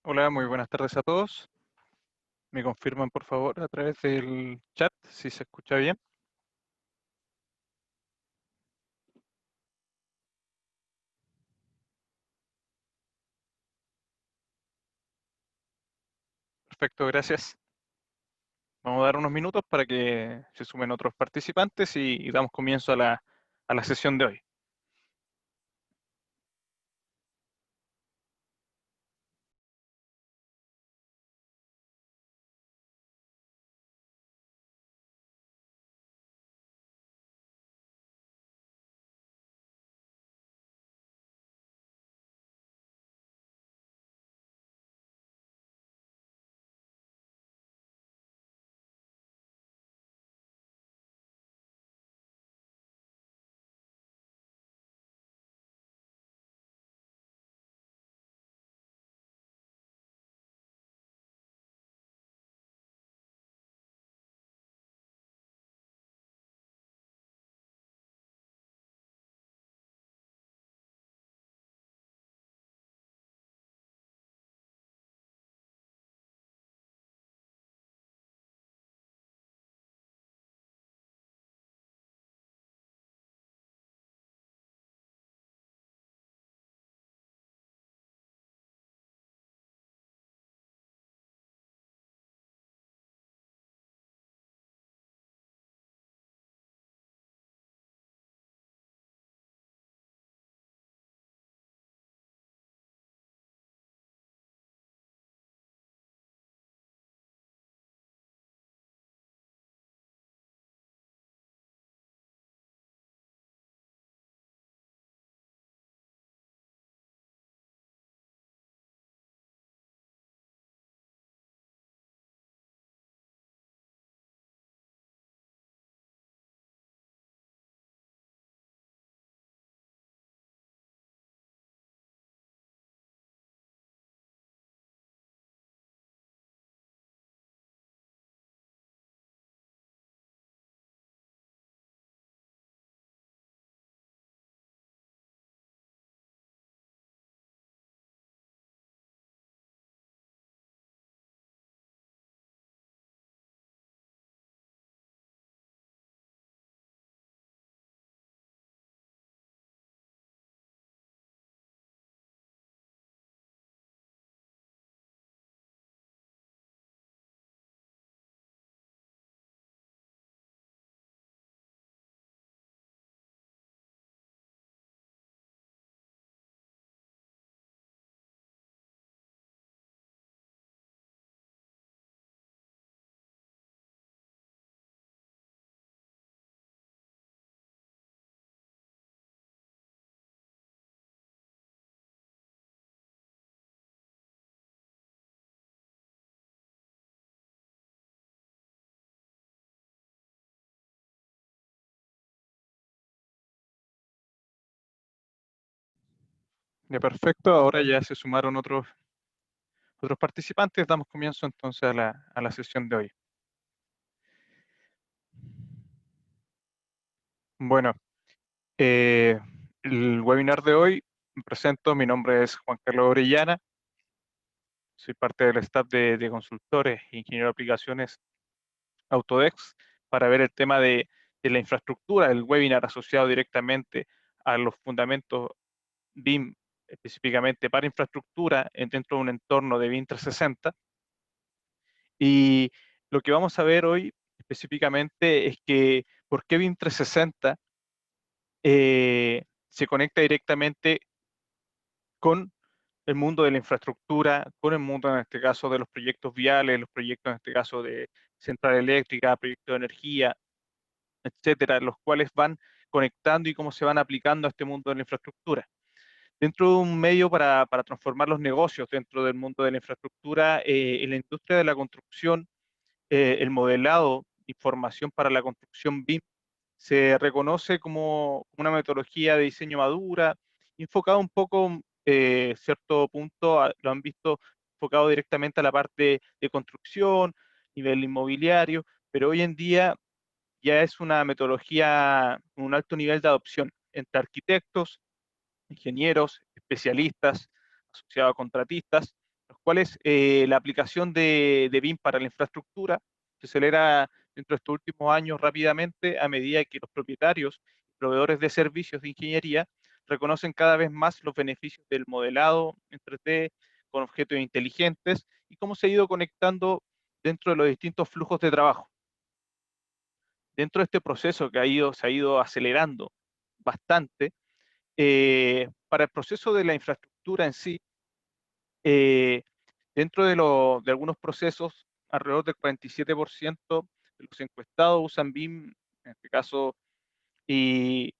Hola, muy buenas tardes a todos. Me confirman, por favor, a través del chat si se escucha bien. Perfecto, gracias. Vamos a dar unos minutos para que se sumen otros participantes y damos comienzo a la sesión de hoy. Ya, perfecto. Ahora ya se sumaron otros participantes. Damos comienzo entonces a la sesión de hoy. Bueno, eh, el webinar de hoy, me presento, mi nombre es Juan Carlos Orellana. Soy parte del staff de consultores e ingeniero de aplicaciones Autodesk para ver el tema de la infraestructura, el webinar asociado directamente a los fundamentos BIM, específicamente para infraestructura dentro de un entorno de BIM 360. Y lo que vamos a ver hoy específicamente es que por qué BIM 360 se conecta directamente con el mundo de la infraestructura, con el mundo en este caso de los proyectos viales, los proyectos en este caso de central eléctrica, proyectos de energía, etcétera, los cuales van conectando y cómo se van aplicando a este mundo de la infraestructura. Dentro de un medio para transformar los negocios dentro del mundo de la infraestructura, en la industria de la construcción, el modelado, información para la construcción BIM, se reconoce como una metodología de diseño madura, enfocado un poco, cierto punto, lo han visto enfocado directamente a la parte de construcción, nivel inmobiliario, pero hoy en día ya es una metodología con un alto nivel de adopción entre arquitectos, ingenieros, especialistas, asociados a contratistas, los cuales la aplicación de BIM para la infraestructura se acelera dentro de estos últimos años rápidamente a medida que los propietarios y proveedores de servicios de ingeniería reconocen cada vez más los beneficios del modelado en 3D con objetos inteligentes y cómo se ha ido conectando dentro de los distintos flujos de trabajo. Dentro de este proceso que se ha ido acelerando bastante, para el proceso de la infraestructura en sí, eh, dentro de algunos procesos, alrededor del 47% de los encuestados usan BIM, en este caso, y,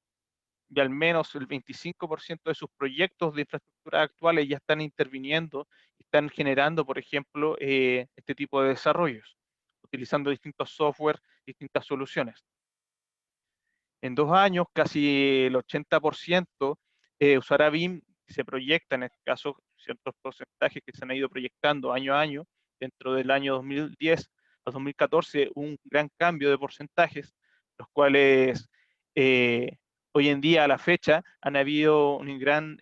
y al menos el 25% de sus proyectos de infraestructura actuales ya están interviniendo, están generando, por ejemplo, este tipo de desarrollos, utilizando distintos software, distintas soluciones. En 2 años, casi el 80% usará BIM, se proyecta en este caso ciertos porcentajes que se han ido proyectando año a año. Dentro del año 2010 a 2014, un gran cambio de porcentajes, los cuales eh, hoy en día a la fecha han habido un gran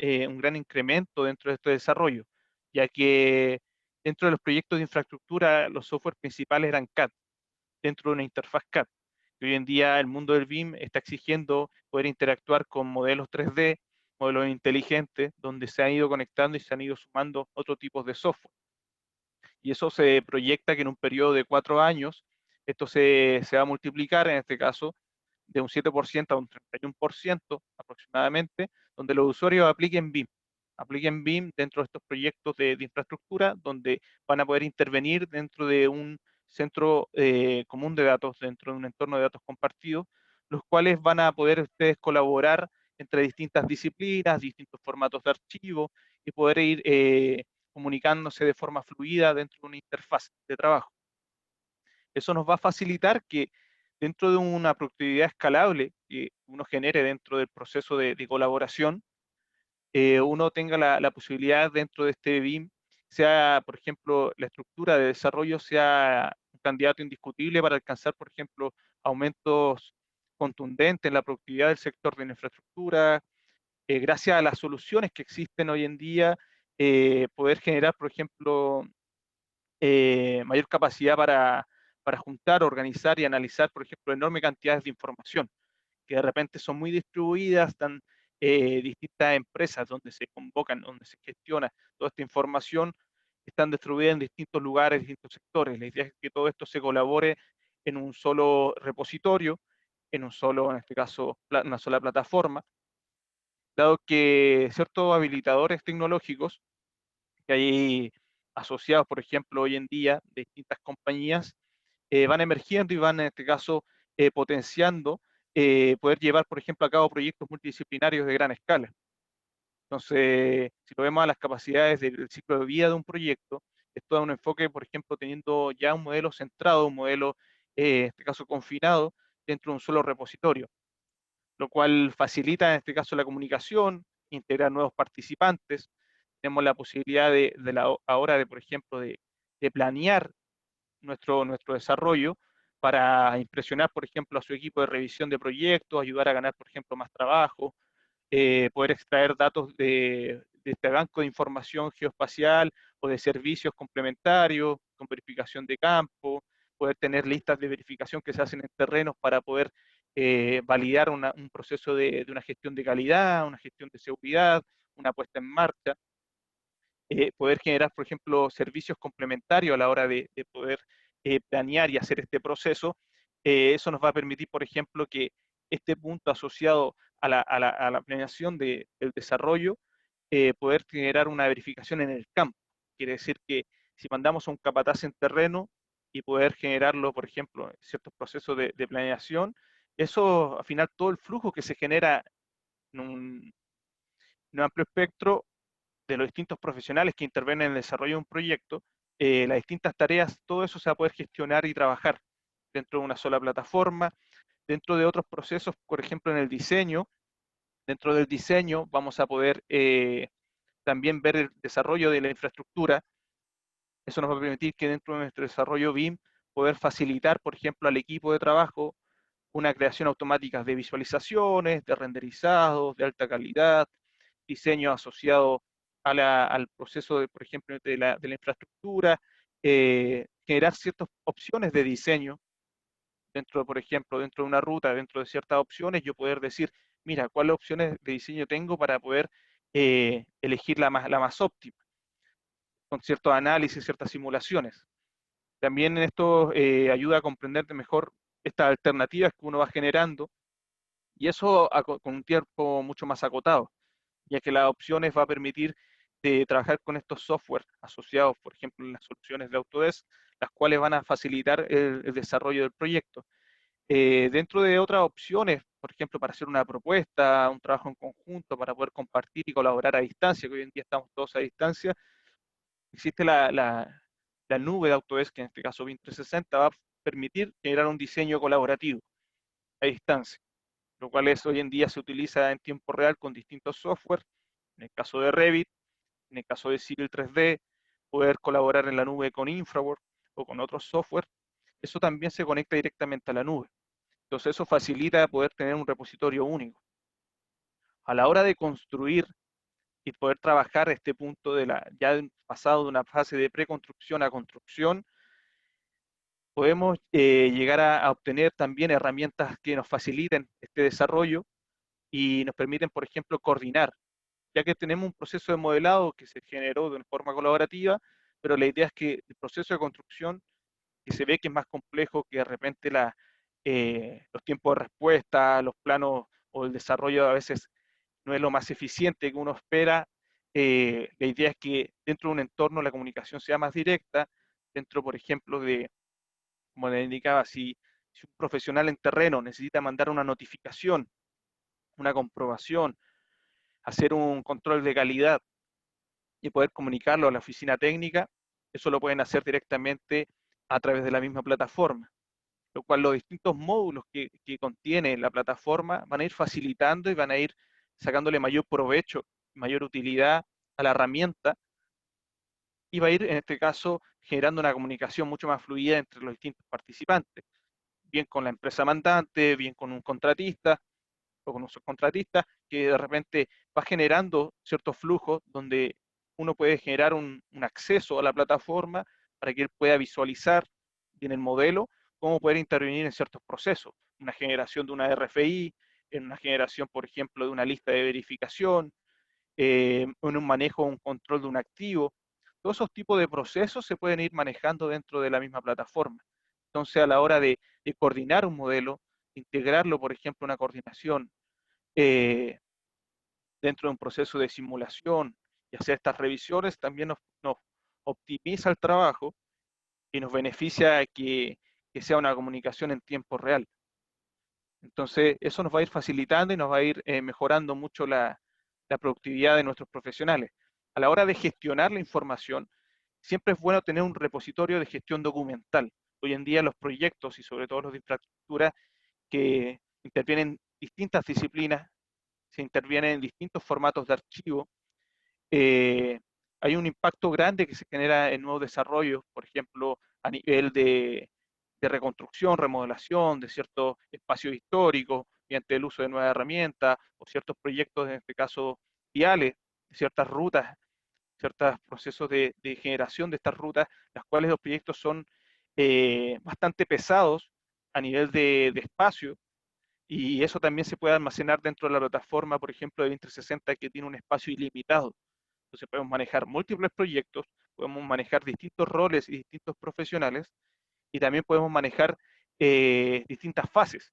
incremento dentro de este desarrollo, ya que dentro de los proyectos de infraestructura los software principales eran CAD, dentro de una interfaz CAD. Hoy en día el mundo del BIM está exigiendo poder interactuar con modelos 3D, modelos inteligentes, donde se han ido conectando y se han ido sumando otros tipos de software. Y eso se proyecta que en un periodo de 4 años, esto se va a multiplicar, en este caso, de un 7% a un 31% aproximadamente, donde los usuarios apliquen BIM dentro de estos proyectos de infraestructura, donde van a poder intervenir dentro de un centro común de datos, dentro de un entorno de datos compartidos, los cuales van a poder ustedes colaborar entre distintas disciplinas, distintos formatos de archivo y poder ir comunicándose de forma fluida dentro de una interfaz de trabajo. Eso nos va a facilitar que dentro de una productividad escalable que uno genere dentro del proceso de colaboración, uno tenga la posibilidad dentro de este BIM, sea, por ejemplo, la estructura de desarrollo sea un candidato indiscutible para alcanzar, por ejemplo, aumentos contundentes en la productividad del sector de la infraestructura, gracias a las soluciones que existen hoy en día, poder generar, por ejemplo, mayor capacidad para juntar, organizar y analizar, por ejemplo, enormes cantidades de información, que de repente son muy distribuidas, están distintas empresas donde se convocan, donde se gestiona toda esta información, están distribuidas en distintos lugares, distintos sectores. La idea es que todo esto se colabore en un solo repositorio, en este caso, una sola plataforma, dado que ciertos habilitadores tecnológicos que hay asociados, por ejemplo, hoy en día de distintas compañías, van emergiendo y van, en este caso, potenciando poder llevar, por ejemplo, a cabo proyectos multidisciplinarios de gran escala. Entonces, si lo vemos a las capacidades del ciclo de vida de un proyecto, esto da un enfoque, por ejemplo, teniendo ya un modelo centrado, un modelo, en este caso, confinado dentro de un solo repositorio, lo cual facilita, en este caso, la comunicación, integrar nuevos participantes. Tenemos la posibilidad ahora de, por ejemplo, de planear nuestro desarrollo para impresionar, por ejemplo, a su equipo de revisión de proyectos, ayudar a ganar, por ejemplo, más trabajo, poder extraer datos de este banco de información geoespacial o de servicios complementarios con verificación de campo, poder tener listas de verificación que se hacen en terrenos para poder validar un proceso de una gestión de calidad, una gestión de seguridad, una puesta en marcha, poder generar, por ejemplo, servicios complementarios a la hora de poder planear y hacer este proceso. Eso nos va a permitir, por ejemplo, que este punto asociado a la planeación del desarrollo, poder generar una verificación en el campo. Quiere decir que si mandamos a un capataz en terreno y poder generarlo, por ejemplo, en ciertos procesos de planeación, eso, al final, todo el flujo que se genera en un amplio espectro de los distintos profesionales que intervienen en el desarrollo de un proyecto, las distintas tareas, todo eso se va a poder gestionar y trabajar dentro de una sola plataforma, dentro de otros procesos, por ejemplo, en el diseño. Dentro del diseño vamos a poder también ver el desarrollo de la infraestructura. Eso nos va a permitir que dentro de nuestro desarrollo BIM poder facilitar, por ejemplo, al equipo de trabajo una creación automática de visualizaciones, de renderizados, de alta calidad, diseño asociado al proceso, por ejemplo, de la infraestructura, generar ciertas opciones de diseño dentro, por ejemplo, dentro de una ruta, dentro de ciertas opciones, yo poder decir, mira, ¿cuáles opciones de diseño tengo para poder elegir la más óptima, con ciertos análisis, ciertas simulaciones? También esto ayuda a comprender de mejor estas alternativas que uno va generando, y eso con un tiempo mucho más acotado, ya que las opciones va a permitir trabajar con estos software asociados, por ejemplo, en las soluciones de Autodesk, las cuales van a facilitar el desarrollo del proyecto. Dentro de otras opciones, por ejemplo, para hacer una propuesta, un trabajo en conjunto, para poder compartir y colaborar a distancia, que hoy en día estamos todos a distancia, existe la nube de Autodesk, que en este caso BIM 360, va a permitir generar un diseño colaborativo a distancia, lo cual hoy en día se utiliza en tiempo real con distintos software, en el caso de Revit, en el caso de Civil 3D, poder colaborar en la nube con Infrawork o con otros software. Eso también se conecta directamente a la nube. Entonces eso facilita poder tener un repositorio único. A la hora de construir y poder trabajar este punto ya pasado de una fase de preconstrucción a construcción, podemos llegar a obtener también herramientas que nos faciliten este desarrollo y nos permiten, por ejemplo, coordinar, ya que tenemos un proceso de modelado que se generó de una forma colaborativa, pero la idea es que el proceso de construcción, que se ve que es más complejo, que de repente los tiempos de respuesta, los planos o el desarrollo a veces no es lo más eficiente que uno espera. La idea es que dentro de un entorno la comunicación sea más directa, dentro, por ejemplo, como le indicaba, si un profesional en terreno necesita mandar una notificación, una comprobación, hacer un control de calidad y poder comunicarlo a la oficina técnica, eso lo pueden hacer directamente a través de la misma plataforma, lo cual los distintos módulos que contiene la plataforma van a ir facilitando y van a ir sacándole mayor provecho, mayor utilidad a la herramienta, y va a ir, en este caso, generando una comunicación mucho más fluida entre los distintos participantes, bien con la empresa mandante, bien con un contratista o con un subcontratista, que de repente va generando ciertos flujos donde uno puede generar un acceso a la plataforma para que él pueda visualizar en el modelo cómo poder intervenir en ciertos procesos, una generación de una RFI, en una generación, por ejemplo, de una lista de verificación, en un manejo, un control de un activo. Todos esos tipos de procesos se pueden ir manejando dentro de la misma plataforma. Entonces, a la hora de coordinar un modelo, integrarlo, por ejemplo, una coordinación eh, dentro de un proceso de simulación y hacer estas revisiones, también nos optimiza el trabajo y nos beneficia que sea una comunicación en tiempo real. Entonces, eso nos va a ir facilitando y nos va a ir mejorando mucho la productividad de nuestros profesionales. A la hora de gestionar la información, siempre es bueno tener un repositorio de gestión documental. Hoy en día los proyectos y sobre todo los de infraestructura que intervienen distintas disciplinas, se intervienen en distintos formatos de archivo, eh, hay un impacto grande que se genera en nuevos desarrollos, por ejemplo, a nivel de reconstrucción, remodelación de ciertos espacios históricos, mediante el uso de nuevas herramientas, o ciertos proyectos, en este caso, viales, ciertas rutas, ciertos procesos de generación de estas rutas, las cuales los proyectos son bastante pesados a nivel de espacio, y eso también se puede almacenar dentro de la plataforma, por ejemplo, de Vim360, que tiene un espacio ilimitado. Entonces podemos manejar múltiples proyectos, podemos manejar distintos roles y distintos profesionales, y también podemos manejar distintas fases.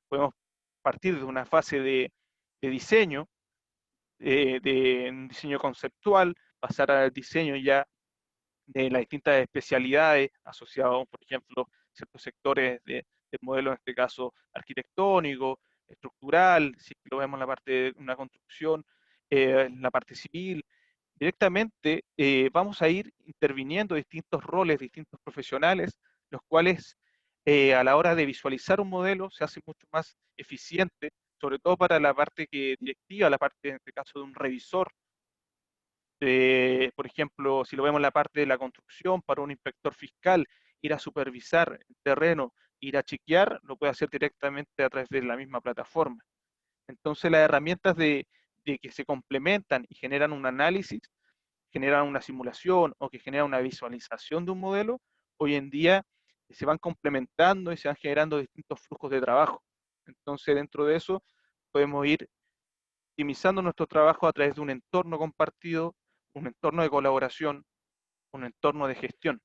Podemos partir de una fase de diseño, de un diseño conceptual, pasar al diseño ya de las distintas especialidades asociadas, por ejemplo, ciertos sectores del modelo, en este caso arquitectónico, estructural, si lo vemos en la parte de una construcción, en la parte civil. Directamente vamos a ir interviniendo distintos roles, distintos profesionales, los cuales a la hora de visualizar un modelo se hace mucho más eficiente, sobre todo para la parte directiva, la parte, en este caso, de un revisor, por ejemplo, si lo vemos en la parte de la construcción, para un inspector fiscal, ir a supervisar el terreno, ir a chequear, lo puede hacer directamente a través de la misma plataforma. Entonces, las herramientas de que se complementan y generan un análisis generan una simulación o que generan una visualización de un modelo, hoy en día se van complementando y se van generando distintos flujos de trabajo. Entonces, dentro de eso, podemos ir optimizando nuestro trabajo a través de un entorno compartido, un entorno de colaboración, un entorno de gestión,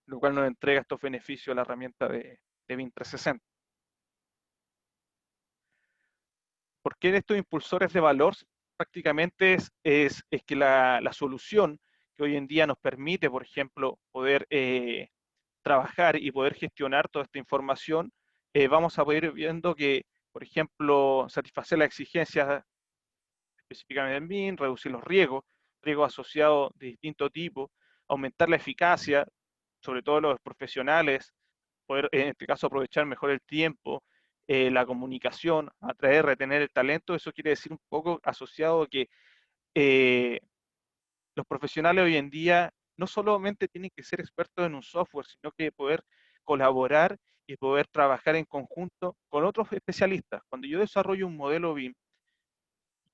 lo cual nos entrega estos beneficios a la herramienta de BIM 360. ¿Por qué estos impulsores de valor? Prácticamente es que la solución que hoy en día nos permite, por ejemplo, poder trabajar y poder gestionar toda esta información, vamos a poder ir viendo que, por ejemplo, satisfacer las exigencias específicamente en BIM, reducir los riesgos asociados de distinto tipo, aumentar la eficacia, sobre todo los profesionales, poder en este caso aprovechar mejor el tiempo, la comunicación, atraer, retener el talento. Eso quiere decir un poco asociado a que eh, los profesionales hoy en día no solamente tienen que ser expertos en un software, sino que poder colaborar y poder trabajar en conjunto con otros especialistas. Cuando yo desarrollo un modelo BIM,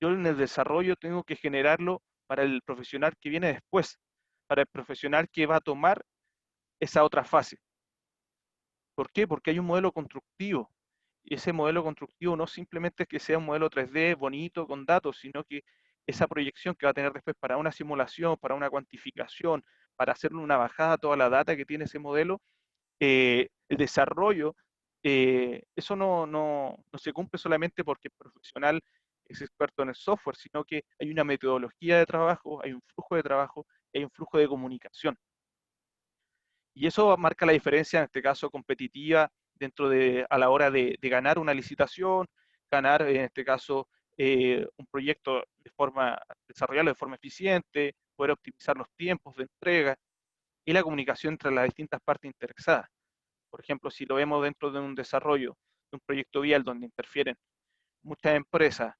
yo en el desarrollo tengo que generarlo para el profesional que viene después, para el profesional que va a tomar esa otra fase. ¿Por qué? Porque hay un modelo constructivo. Y ese modelo constructivo no simplemente es que sea un modelo 3D bonito con datos, sino que esa proyección que va a tener después para una simulación, para una cuantificación, para hacerle una bajada a toda la data que tiene ese modelo, el desarrollo, eso no se cumple solamente porque el profesional es experto en el software, sino que hay una metodología de trabajo, hay un flujo de trabajo, hay un flujo de comunicación. Y eso marca la diferencia, en este caso competitiva, a la hora de ganar una licitación, ganar, en este caso, un proyecto desarrollarlo de forma eficiente, poder optimizar los tiempos de entrega y la comunicación entre las distintas partes interesadas. Por ejemplo, si lo vemos dentro de un desarrollo de un proyecto vial donde interfieren muchas empresas,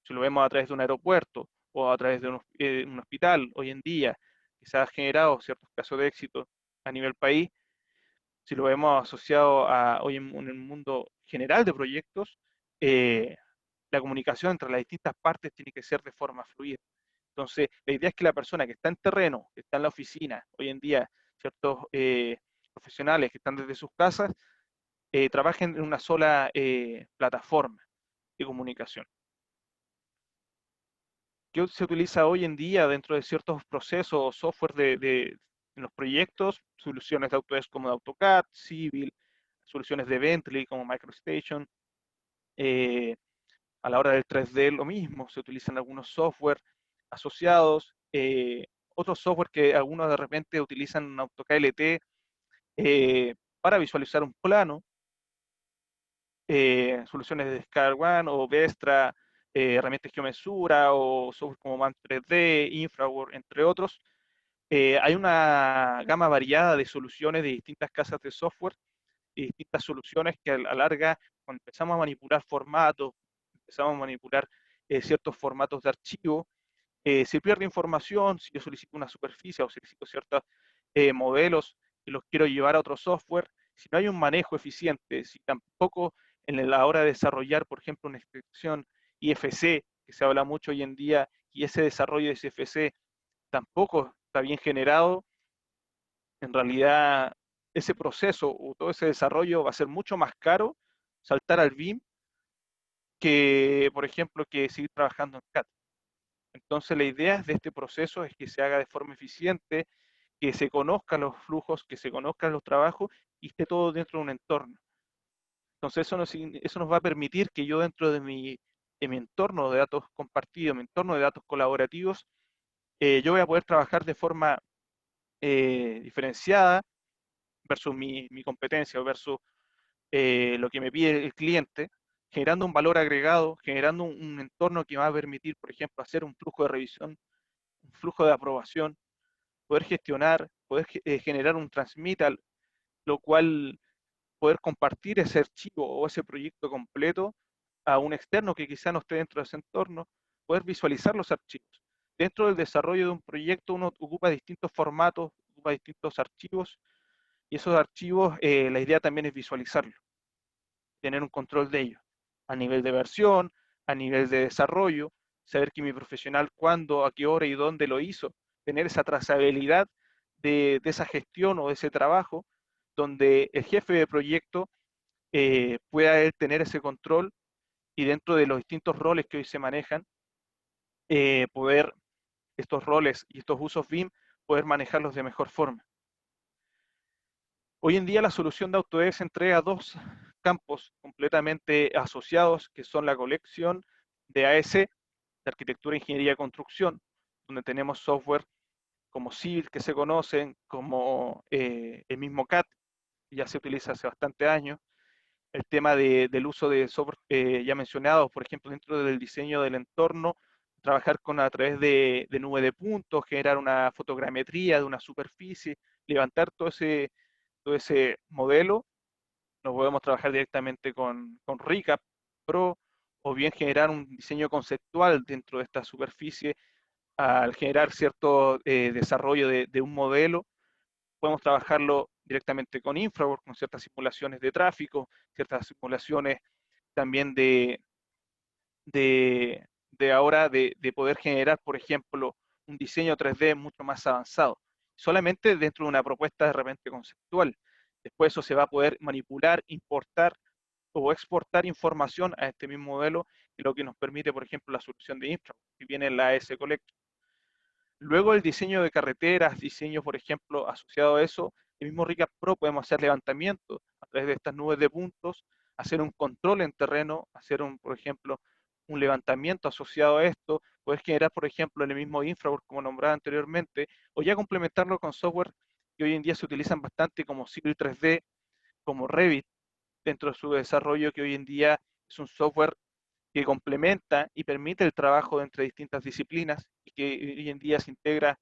si lo vemos a través de un aeropuerto o a través de un hospital hoy en día, que se ha generado ciertos casos de éxito a nivel país, si lo vemos asociado a hoy en el mundo general de proyectos, eh, la comunicación entre las distintas partes tiene que ser de forma fluida. Entonces, la idea es que la persona que está en terreno, que está en la oficina, hoy en día, ciertos profesionales que están desde sus casas, trabajen en una sola plataforma de comunicación. ¿Qué se utiliza hoy en día dentro de ciertos procesos o software en los proyectos? Soluciones de Autodesk como de AutoCAD, Civil, soluciones de Bentley como MicroStation. Eh, a la hora del 3D lo mismo, se utilizan algunos software asociados, otros software que algunos de repente utilizan AutoCAD LT para visualizar un plano, soluciones de ScarOne o Vestra, herramientas de geomesura o software como Man 3D, Infraworld, entre otros. Hay una gama variada de soluciones de distintas casas de software y distintas soluciones que a la larga, cuando empezamos a manipular formatos, empezamos a manipular ciertos formatos de archivo, se pierde información. Si yo solicito una superficie o solicito ciertos modelos y los quiero llevar a otro software, si no hay un manejo eficiente, si tampoco en la hora de desarrollar, por ejemplo, una extensión IFC, que se habla mucho hoy en día, y ese desarrollo de IFC tampoco está bien generado, en realidad ese proceso o todo ese desarrollo va a ser mucho más caro saltar al BIM que, por ejemplo, que seguir trabajando en CAD. Entonces, la idea de este proceso es que se haga de forma eficiente, que se conozcan los flujos, que se conozcan los trabajos y esté todo dentro de un entorno. Entonces, eso nos va a permitir que yo dentro de mi entorno de datos compartidos, mi entorno de datos colaborativos, yo voy a poder trabajar de forma diferenciada versus mi competencia o versus lo que me pide el cliente, generando un valor agregado, generando un entorno que va a permitir, por ejemplo, hacer un flujo de revisión, un flujo de aprobación, poder gestionar, poder generar un transmittal, lo cual poder compartir ese archivo o ese proyecto completo a un externo que quizá no esté dentro de ese entorno, poder visualizar los archivos. Dentro del desarrollo de un proyecto uno ocupa distintos formatos, ocupa distintos archivos, y esos archivos, la idea también es visualizarlos, tener un control de ellos, a nivel de versión, a nivel de desarrollo, saber que mi profesional cuándo, a qué hora y dónde lo hizo. tener esa trazabilidad de esa gestión o de ese trabajo, donde el jefe de proyecto pueda él tener ese control y dentro de los distintos roles que hoy se manejan, poder estos roles y estos usos BIM, poder manejarlos de mejor forma. Hoy en día la solución de Autodesk se entrega dos campos completamente asociados, que son la colección de AS, de Arquitectura, Ingeniería y Construcción, donde tenemos software como Civil, que se conocen, como el mismo CAD, que ya se utiliza hace bastante años, el tema del uso de software ya mencionados, por ejemplo, dentro del diseño del entorno, trabajar a través de nube de puntos, generar una fotogrametría de una superficie, levantar todo ese modelo, lo podemos trabajar directamente con ReCap Pro, o bien generar un diseño conceptual dentro de esta superficie al generar cierto desarrollo de un modelo. Podemos trabajarlo directamente con Infraworks, con ciertas simulaciones de tráfico, ciertas simulaciones también de, ahora de poder generar, por ejemplo, un diseño 3D mucho más avanzado, solamente dentro de una propuesta de repente conceptual. Después eso se va a poder manipular, importar o exportar información a este mismo modelo, y lo que nos permite, por ejemplo, la solución de Infraworks, que viene en la AS Collector. Luego el diseño de carreteras, diseño, por ejemplo, asociado a eso, el mismo ReCap Pro podemos hacer levantamiento a través de estas nubes de puntos, hacer un control en terreno, hacer por ejemplo, un levantamiento asociado a esto, poder generar, por ejemplo, en el mismo Infraworks, como nombraba anteriormente, o ya complementarlo con software que hoy en día se utilizan bastante como Civil 3D, como Revit, dentro de su desarrollo, que hoy en día es un software que complementa y permite el trabajo entre distintas disciplinas y que hoy en día se integra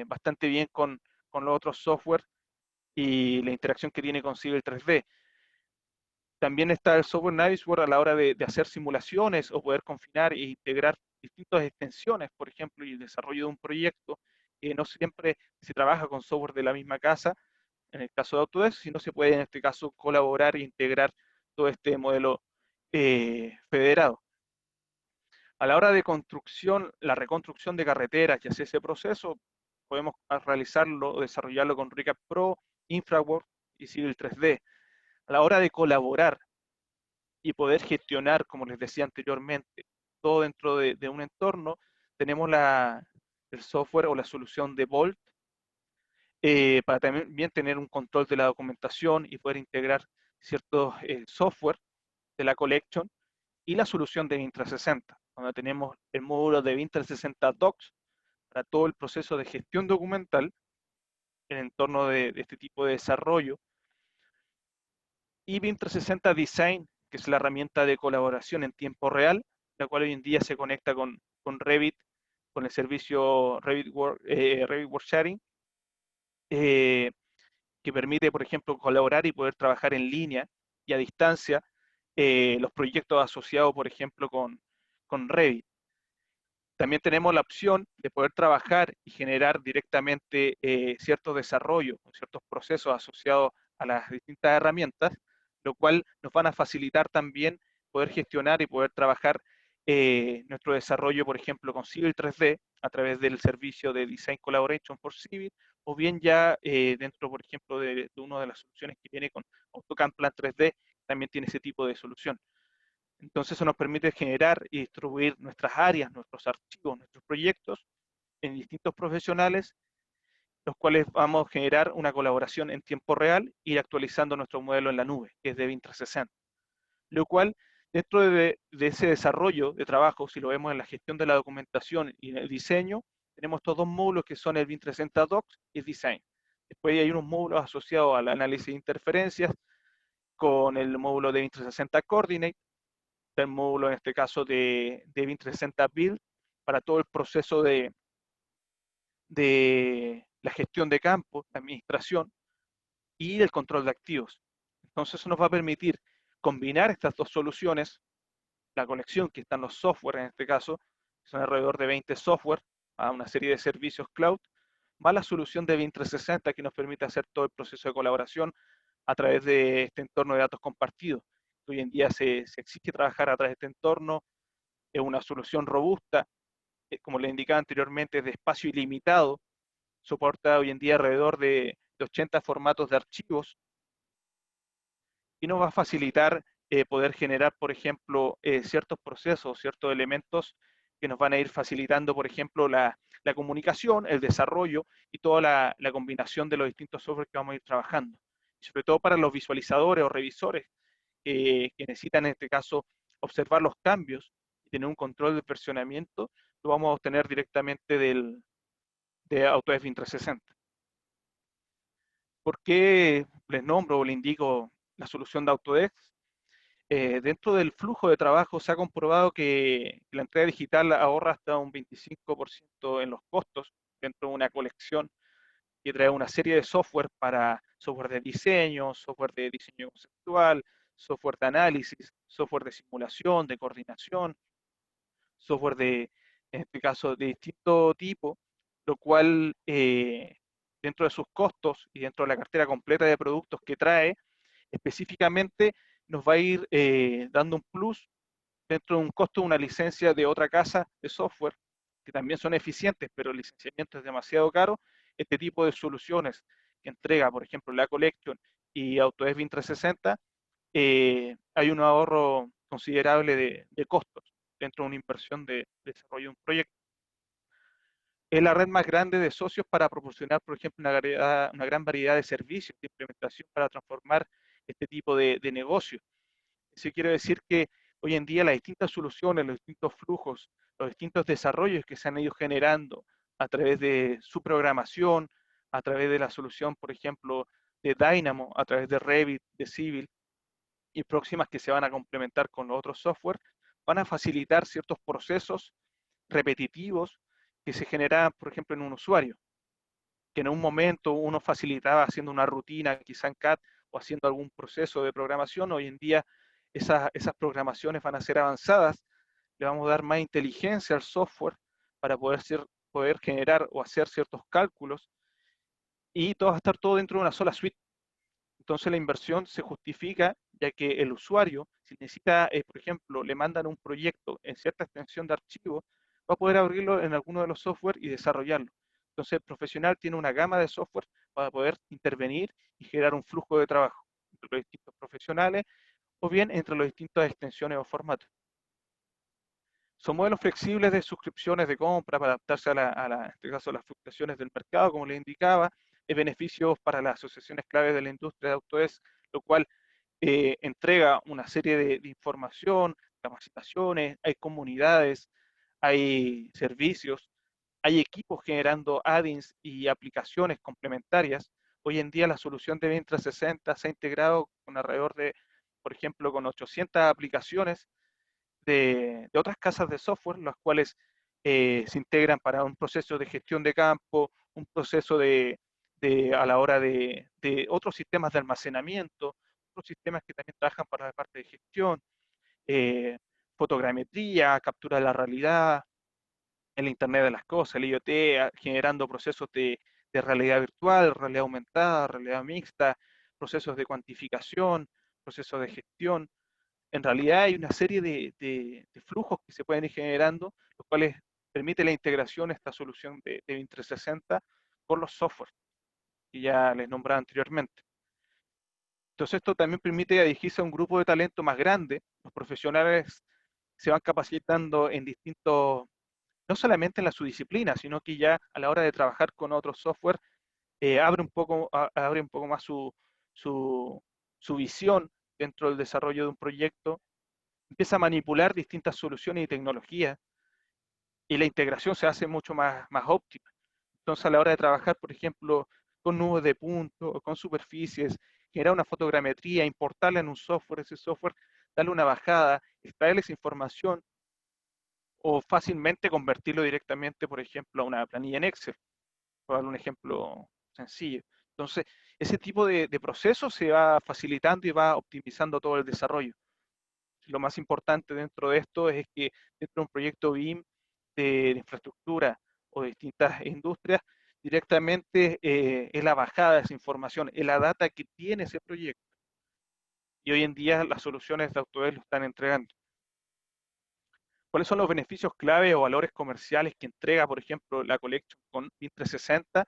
bastante bien con los otros software y la interacción que tiene con Civil 3D. También está el software Navisworks a la hora de hacer simulaciones o poder confinar e integrar distintas extensiones, por ejemplo, y el desarrollo de un proyecto, que no siempre se trabaja con software de la misma casa, en el caso de Autodesk, sino se puede en este caso colaborar e integrar todo este modelo federado. A la hora de construcción, la reconstrucción de carreteras y hacer ese proceso, podemos realizarlo o desarrollarlo con ReCap Pro, Infraworks y Civil 3D. A la hora de colaborar y poder gestionar, como les decía anteriormente, todo dentro de un entorno, tenemos el software o la solución de Bolt, para también tener un control de la documentación y poder integrar ciertos software de la collection, y la solución de BIM 360, donde tenemos el módulo de BIM 360 Docs para todo el proceso de gestión documental en entorno de este tipo de desarrollo, y BIM 360 Design, que es la herramienta de colaboración en tiempo real, la cual hoy en día se conecta con Revit, con el servicio Revit Work Sharing, eh, que permite, por ejemplo, colaborar y poder trabajar en línea y a distancia los proyectos asociados, por ejemplo, con Revit. También tenemos la opción de poder trabajar y generar directamente ciertos desarrollos, ciertos procesos asociados a las distintas herramientas, lo cual nos van a facilitar también poder gestionar y poder trabajar nuestro desarrollo, por ejemplo, con Civil 3D a través del servicio de Design Collaboration for Civil, o bien ya dentro, por ejemplo, de una de las soluciones que viene con AutoCAD Plan 3D, también tiene ese tipo de solución. Entonces eso nos permite generar y distribuir nuestras áreas, nuestros archivos, nuestros proyectos en distintos profesionales, los cuales vamos a generar una colaboración en tiempo real y ir actualizando nuestro modelo en la nube, que es de BIM 360. Lo cual, dentro de ese desarrollo de trabajo, si lo vemos en la gestión de la documentación y en el diseño, tenemos estos dos módulos que son el BIM 360 Docs y el Design. Después hay unos módulos asociados al análisis de interferencias con el módulo de BIM 360 Coordinate, el módulo en este caso de BIM 360 Build para todo el proceso de la gestión de campo, la administración y el control de activos. Entonces eso nos va a permitir combinar estas dos soluciones, la conexión que están los software en este caso, que son alrededor de 20 software, a una serie de servicios cloud, más la solución de BIM 360 que nos permite hacer todo el proceso de colaboración a través de este entorno de datos compartidos. Hoy en día se exige trabajar a través de este entorno, es una solución robusta, como le indicaba anteriormente, es de espacio ilimitado, soporta hoy en día alrededor de 80 formatos de archivos y nos va a facilitar poder generar, por ejemplo, ciertos procesos, ciertos elementos que nos van a ir facilitando, por ejemplo, la comunicación, el desarrollo y toda la combinación de los distintos software que vamos a ir trabajando. Y sobre todo para los visualizadores o revisores que necesitan, en este caso, observar los cambios y tener un control de versionamiento, lo vamos a obtener directamente de Autodesk BIM 360. ¿Por qué les nombro o les indico la solución de Autodesk? Dentro del flujo de trabajo se ha comprobado que la entrega digital ahorra hasta un 25% en los costos dentro de una colección que trae una serie de software para software de diseño conceptual, software de análisis, software de simulación, de coordinación, software en este caso, de distinto tipo, lo cual dentro de sus costos y dentro de la cartera completa de productos que trae, específicamente nos va a ir dando un plus dentro de un costo de una licencia de otra casa de software, que también son eficientes, pero el licenciamiento es demasiado caro. Este tipo de soluciones que entrega, por ejemplo, la Collection y Autodesk BIM 360, hay un ahorro considerable de costos dentro de una inversión de desarrollo de un proyecto. Es la red más grande de socios para proporcionar, por ejemplo, una gran variedad de servicios de implementación para transformar este tipo de negocio. Eso quiere decir que hoy en día las distintas soluciones, los distintos flujos, los distintos desarrollos que se han ido generando a través de su programación, a través de la solución, por ejemplo, de Dynamo, a través de Revit, de Civil y próximas que se van a complementar con los otros software, van a facilitar ciertos procesos repetitivos que se generaban, por ejemplo, en un usuario, que en un momento uno facilitaba haciendo una rutina, quizá en CAD, o haciendo algún proceso de programación. Hoy en día esas programaciones van a ser avanzadas, le vamos a dar más inteligencia al software para poder generar o hacer ciertos cálculos y todo va a estar todo dentro de una sola suite. Entonces la inversión se justifica ya que el usuario, si necesita, por ejemplo, le mandan un proyecto en cierta extensión de archivo, va a poder abrirlo en alguno de los software y desarrollarlo. Entonces el profesional tiene una gama de software para poder intervenir y generar un flujo de trabajo entre los distintos profesionales o bien entre las distintas extensiones o formatos. Son modelos flexibles de suscripciones de compra para adaptarse en este caso, a las fluctuaciones del mercado, como les indicaba. Hay beneficios para las asociaciones claves de la industria de Autodesk, lo cual entrega una serie de información, capacitaciones, hay comunidades, hay servicios, hay equipos generando add-ins y aplicaciones complementarias. Hoy en día la solución de BIM 360 se ha integrado con alrededor de, por ejemplo, con 800 aplicaciones de otras casas de software, las cuales se integran para un proceso de gestión de campo, un proceso a la hora de otros sistemas de almacenamiento, otros sistemas que también trabajan para la parte de gestión, eh, fotogrametría, captura de la realidad, el Internet de las cosas, el IoT, generando procesos de realidad virtual, realidad aumentada, realidad mixta, procesos de cuantificación, procesos de gestión. En realidad hay una serie de flujos que se pueden ir generando, los cuales permite la integración de esta solución de BIM 360 con los software que ya les nombraba anteriormente. Entonces esto también permite dirigirse a un grupo de talento más grande. Los profesionales se van capacitando en distintos, no solamente en la su disciplina, sino que ya a la hora de trabajar con otros software, abre un poco más su, su visión dentro del desarrollo de un proyecto, empieza a manipular distintas soluciones y tecnologías y la integración se hace mucho más óptima. Entonces, a la hora de trabajar, por ejemplo, con nubes de puntos, con superficies, generar una fotogrametría, importarla en un software, ese software, darle una bajada, extraerle esa información o fácilmente convertirlo directamente, por ejemplo, a una planilla en Excel, por darle un ejemplo sencillo. Entonces, ese tipo de proceso se va facilitando y va optimizando todo el desarrollo. Lo más importante dentro de esto es que dentro de un proyecto BIM de infraestructura o de distintas industrias, directamente es la bajada de esa información, es la data que tiene ese proyecto. Y hoy en día las soluciones de Autodesk lo están entregando. ¿Cuáles son los beneficios clave o valores comerciales que entrega, por ejemplo, la Collection con BIM 360?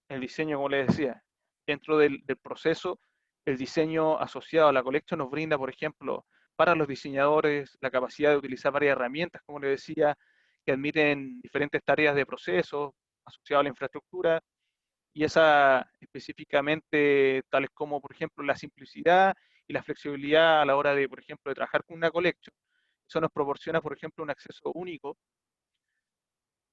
El diseño, como les decía, dentro del proceso, el diseño asociado a la Collection nos brinda, por ejemplo, para los diseñadores la capacidad de utilizar varias herramientas, como les decía, que admiten diferentes tareas de proceso asociadas a la infraestructura, y esa específicamente, tales como, por ejemplo, la simplicidad y la flexibilidad a la hora de, por ejemplo, de trabajar con una Collection. Eso nos proporciona, por ejemplo, un acceso único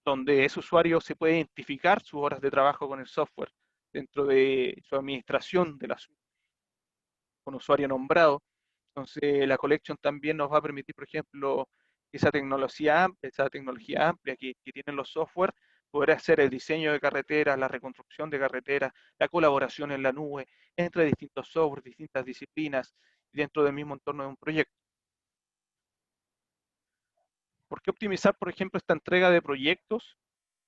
donde ese usuario se puede identificar sus horas de trabajo con el software dentro de su administración de la con usuario nombrado. Entonces, la collection también nos va a permitir, por ejemplo, esa tecnología amplia que tienen los software, poder hacer el diseño de carreteras, la reconstrucción de carreteras, la colaboración en la nube entre distintos software, distintas disciplinas, dentro del mismo entorno de un proyecto. ¿Por qué optimizar, por ejemplo, esta entrega de proyectos?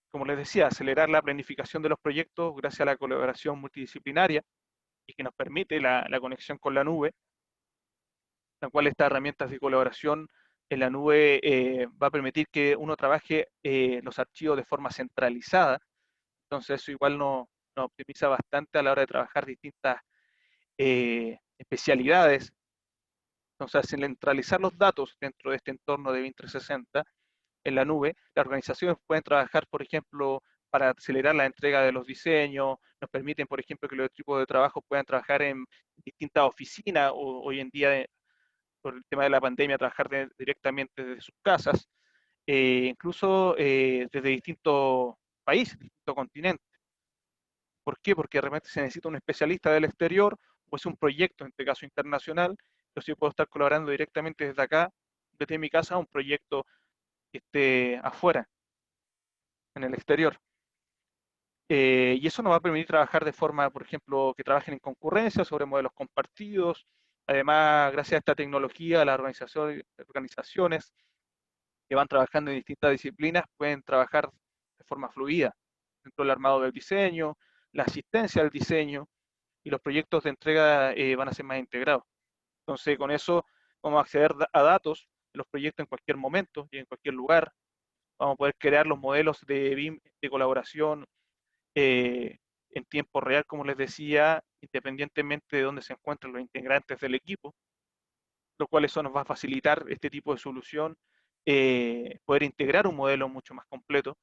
Como les decía, acelerar la planificación de los proyectos gracias a la colaboración multidisciplinaria y que nos permite la conexión con la nube, la cual estas herramientas de colaboración en la nube va a permitir que uno trabaje los archivos de forma centralizada. Entonces eso igual nos optimiza bastante a la hora de trabajar distintas especialidades. Entonces, al centralizar los datos dentro de este entorno de BIM 360 en la nube, las organizaciones pueden trabajar, por ejemplo, para acelerar la entrega de los diseños, nos permiten, por ejemplo, que los equipos de trabajo puedan trabajar en distintas oficinas, o hoy en día, por el tema de la pandemia, trabajar directamente desde sus casas, incluso desde distintos países, distintos continentes. ¿Por qué? Porque realmente se necesita un especialista del exterior, o es un proyecto, en este caso internacional, entonces yo puedo estar colaborando directamente desde acá, desde mi casa, a un proyecto que esté afuera, en el exterior. Y eso nos va a permitir trabajar de forma, por ejemplo, que trabajen en concurrencia sobre modelos compartidos. Además, gracias a esta tecnología, las organizaciones que van trabajando en distintas disciplinas pueden trabajar de forma fluida dentro del armado del diseño, la asistencia al diseño, y los proyectos de entrega van a ser más integrados. Entonces, con eso vamos a acceder a datos de los proyectos en cualquier momento y en cualquier lugar. Vamos a poder crear los modelos de BIM de colaboración eh, en tiempo real, como les decía, independientemente de dónde se encuentren los integrantes del equipo, lo cual eso nos va a facilitar este tipo de solución, poder integrar un modelo mucho más completo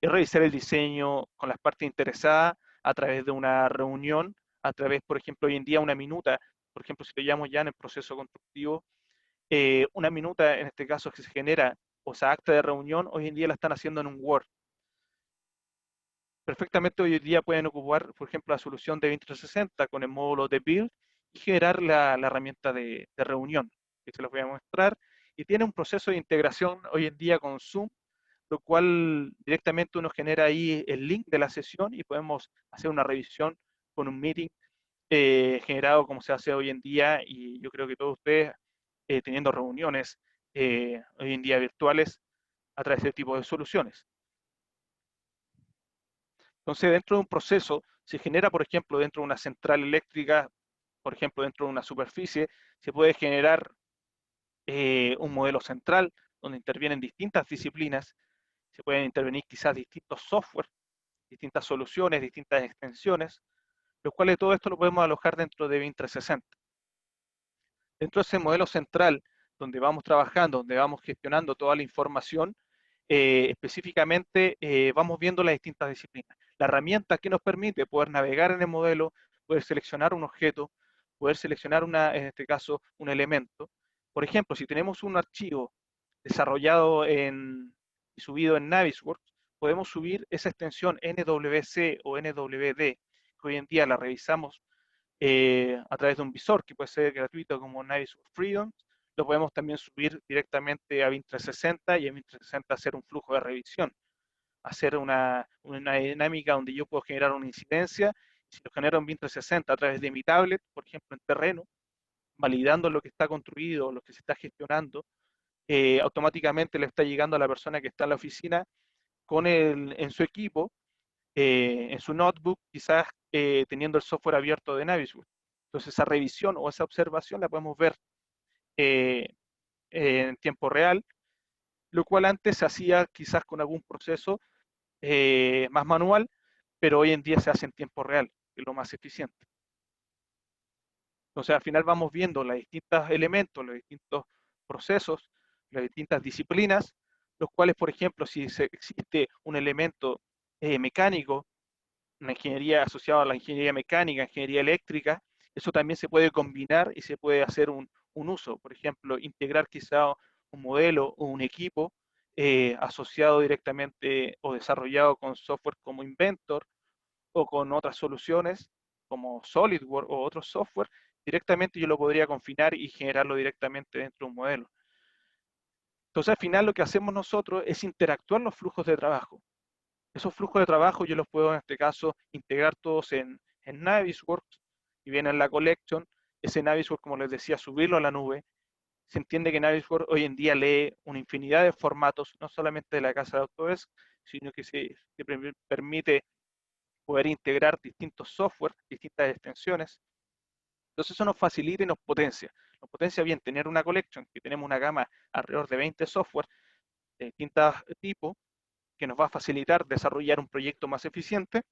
y revisar el diseño con las partes interesadas a través de una reunión, a través, por ejemplo, hoy en día una minuta, por ejemplo, si lo llamamos ya en el proceso constructivo, una minuta en este caso que se genera, o sea, acta de reunión, hoy en día la están haciendo en un Word. Perfectamente hoy en día pueden ocupar, por ejemplo, la solución de 2060 con el módulo de Build y generar la herramienta de reunión, que se los voy a mostrar. Y tiene un proceso de integración hoy en día con Zoom, lo cual directamente uno genera ahí el link de la sesión y podemos hacer una revisión con un meeting generado como se hace hoy en día, y yo creo que todos ustedes teniendo reuniones hoy en día virtuales a través de este tipo de soluciones. Entonces, dentro de un proceso se genera, por ejemplo, dentro de una central eléctrica, por ejemplo, dentro de una superficie, se puede generar un modelo central donde intervienen distintas disciplinas, se pueden intervenir quizás distintos software, distintas soluciones, distintas extensiones, los cuales todo esto lo podemos alojar dentro de BIM 360. Dentro de ese modelo central, donde vamos trabajando, donde vamos gestionando toda la información, específicamente vamos viendo las distintas disciplinas. La herramienta que nos permite poder navegar en el modelo, poder seleccionar un objeto, poder seleccionar en este caso, un elemento. Por ejemplo, si tenemos un archivo desarrollado y subido en Navisworks, podemos subir esa extensión NWC o NWD, que hoy en día la revisamos a través de un visor que puede ser gratuito como Navisworks Freedom. Lo podemos también subir directamente a BIM 360 y en BIM 360 hacer un flujo de revisión, hacer una dinámica donde yo puedo generar una incidencia. Si lo genero en BIM 360 a través de mi tablet, por ejemplo, en terreno, validando lo que está construido, lo que se está gestionando, automáticamente le está llegando a la persona que está en la oficina en su equipo, en su notebook, quizás teniendo el software abierto de Navisworks. Entonces esa revisión o esa observación la podemos ver eh, en tiempo real, lo cual antes se hacía quizás con algún proceso más manual, pero hoy en día se hace en tiempo real, que es lo más eficiente. Entonces, al final vamos viendo los distintos elementos, los distintos procesos, las distintas disciplinas, los cuales, por ejemplo, si existe un elemento mecánico, una ingeniería asociada a la ingeniería mecánica, ingeniería eléctrica, eso también se puede combinar y se puede hacer un uso. Por ejemplo, integrar quizá un modelo o un equipo asociado directamente o desarrollado con software como Inventor o con otras soluciones como SolidWorks o otros software, directamente yo lo podría confinar y generarlo directamente dentro de un modelo. Entonces, al final lo que hacemos nosotros es interactuar los flujos de trabajo. Esos flujos de trabajo yo los puedo en este caso integrar todos en Navisworks y viene en la collection. Ese Navisworks, como les decía, subirlo a la nube. Se entiende que Navisworks hoy en día lee una infinidad de formatos, no solamente de la casa de Autodesk, sino que permite poder integrar distintos software, distintas extensiones. Entonces eso nos facilita y nos potencia. Nos potencia bien tener una collection, que tenemos una gama alrededor de 20 software de distintos tipos, que nos va a facilitar desarrollar un proyecto más eficiente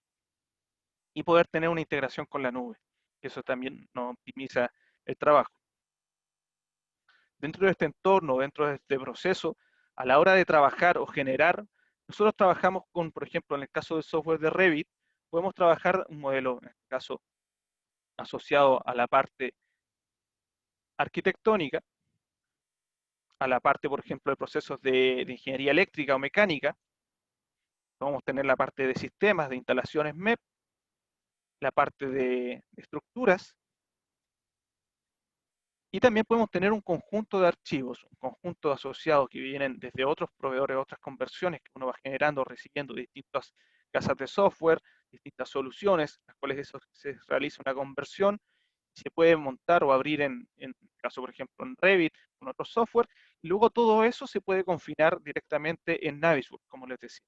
y poder tener una integración con la nube. Eso también nos optimiza el trabajo. Dentro de este entorno, dentro de este proceso, a la hora de trabajar o generar, nosotros trabajamos con, por ejemplo, en el caso del software de Revit, podemos trabajar un modelo, en este caso, asociado a la parte arquitectónica, a la parte, por ejemplo, de procesos de ingeniería eléctrica o mecánica. Vamos a tener la parte de sistemas, de instalaciones MEP, la parte de estructuras, y también podemos tener un conjunto de archivos, un conjunto de asociados que vienen desde otros proveedores, otras conversiones que uno va generando, recibiendo distintas casas de software, distintas soluciones, las cuales eso se realiza una conversión, se puede montar o abrir en caso, por ejemplo, en Revit, con otro software, y luego todo eso se puede confinar directamente en Navisworks, como les decía.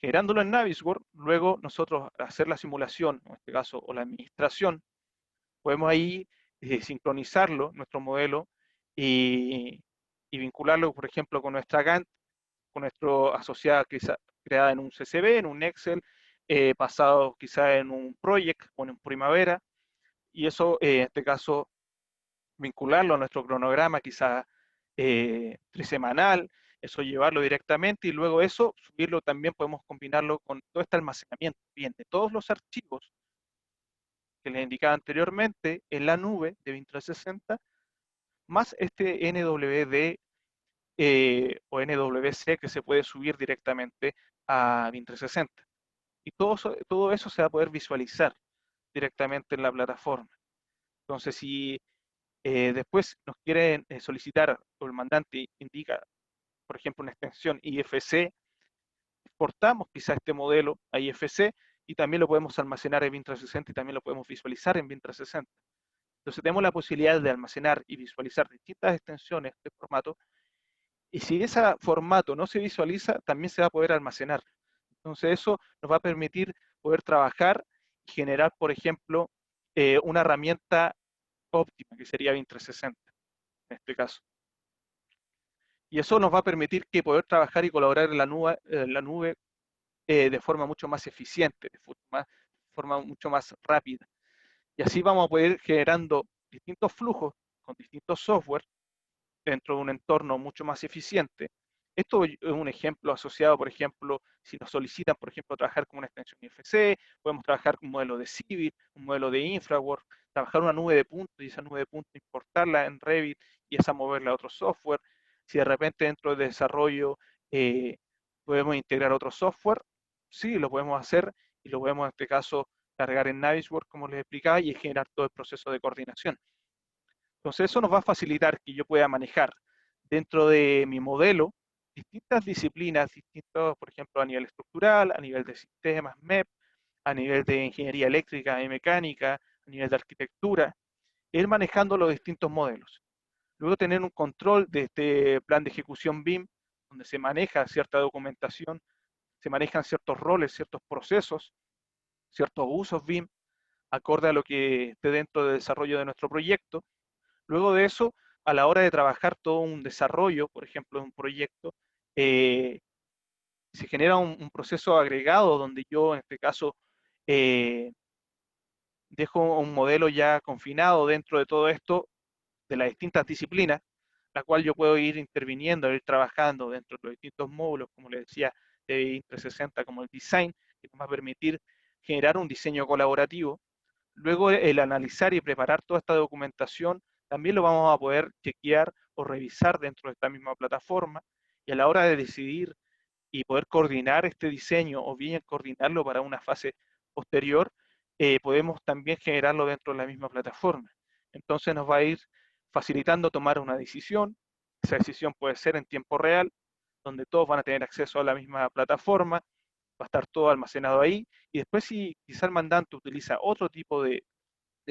Generándolo en Navisworks, luego nosotros hacer la simulación, en este caso, o la administración, podemos ahí sincronizarlo, nuestro modelo, y vincularlo, por ejemplo, con nuestra Gantt, con nuestro asociada quizá, creada en un CSV, en un Excel, pasado quizá en un Project o en un Primavera, y eso, en este caso, vincularlo a nuestro cronograma quizá trisemanal, eso llevarlo directamente y luego eso subirlo también podemos combinarlo con todo este almacenamiento, bien, de todos los archivos que les indicaba anteriormente en la nube de BIM 360, más este NWD o NWC que se puede subir directamente a BIM 360. Y todo eso se va a poder visualizar directamente en la plataforma. Entonces, si después nos quieren solicitar o el mandante indica, por ejemplo, una extensión IFC, exportamos quizá este modelo a IFC y también lo podemos almacenar en BIM 360 y también lo podemos visualizar en BIM 360. Entonces tenemos la posibilidad de almacenar y visualizar distintas extensiones de formato y si ese formato no se visualiza, también se va a poder almacenar. Entonces eso nos va a permitir poder trabajar y generar, por ejemplo, una herramienta óptima que sería BIM 360 en este caso. Y eso nos va a permitir que poder trabajar y colaborar en la nube de forma mucho más eficiente, de forma mucho más rápida. Y así vamos a poder ir generando distintos flujos con distintos software dentro de un entorno mucho más eficiente. Esto es un ejemplo asociado, por ejemplo, si nos solicitan, por ejemplo, trabajar con una extensión IFC, podemos trabajar con un modelo de Civil, un modelo de Infraworks, trabajar una nube de puntos y esa nube de puntos importarla en Revit y esa moverla a otro software. Si de repente dentro del desarrollo eh, podemos integrar otro software, sí, lo podemos hacer y lo podemos en este caso cargar en Navisworks, como les explicaba, y generar todo el proceso de coordinación. Entonces eso nos va a facilitar que yo pueda manejar dentro de mi modelo distintas disciplinas, distintos, por ejemplo, a nivel estructural, a nivel de sistemas MEP, a nivel de ingeniería eléctrica y mecánica, a nivel de arquitectura, ir manejando los distintos modelos. Luego tener un control de este plan de ejecución BIM, donde se maneja cierta documentación, se manejan ciertos roles, ciertos procesos, ciertos usos BIM, acorde a lo que esté dentro del desarrollo de nuestro proyecto. Luego de eso, a la hora de trabajar todo un desarrollo, por ejemplo, de un proyecto, se genera un proceso agregado donde yo, en este caso, eh, dejo un modelo ya confinado dentro de todo esto, de las distintas disciplinas, la cual yo puedo ir interviniendo, ir trabajando dentro de los distintos módulos, como les decía, de BIM 360, como el design, que nos va a permitir generar un diseño colaborativo. Luego el analizar y preparar toda esta documentación, también lo vamos a poder chequear o revisar dentro de esta misma plataforma, y a la hora de decidir y poder coordinar este diseño o bien coordinarlo para una fase posterior, podemos también generarlo dentro de la misma plataforma. Entonces nos va a ir facilitando tomar una decisión. Esa decisión puede ser en tiempo real, donde todos van a tener acceso a la misma plataforma, va a estar todo almacenado ahí, y después si quizá el mandante utiliza otro tipo de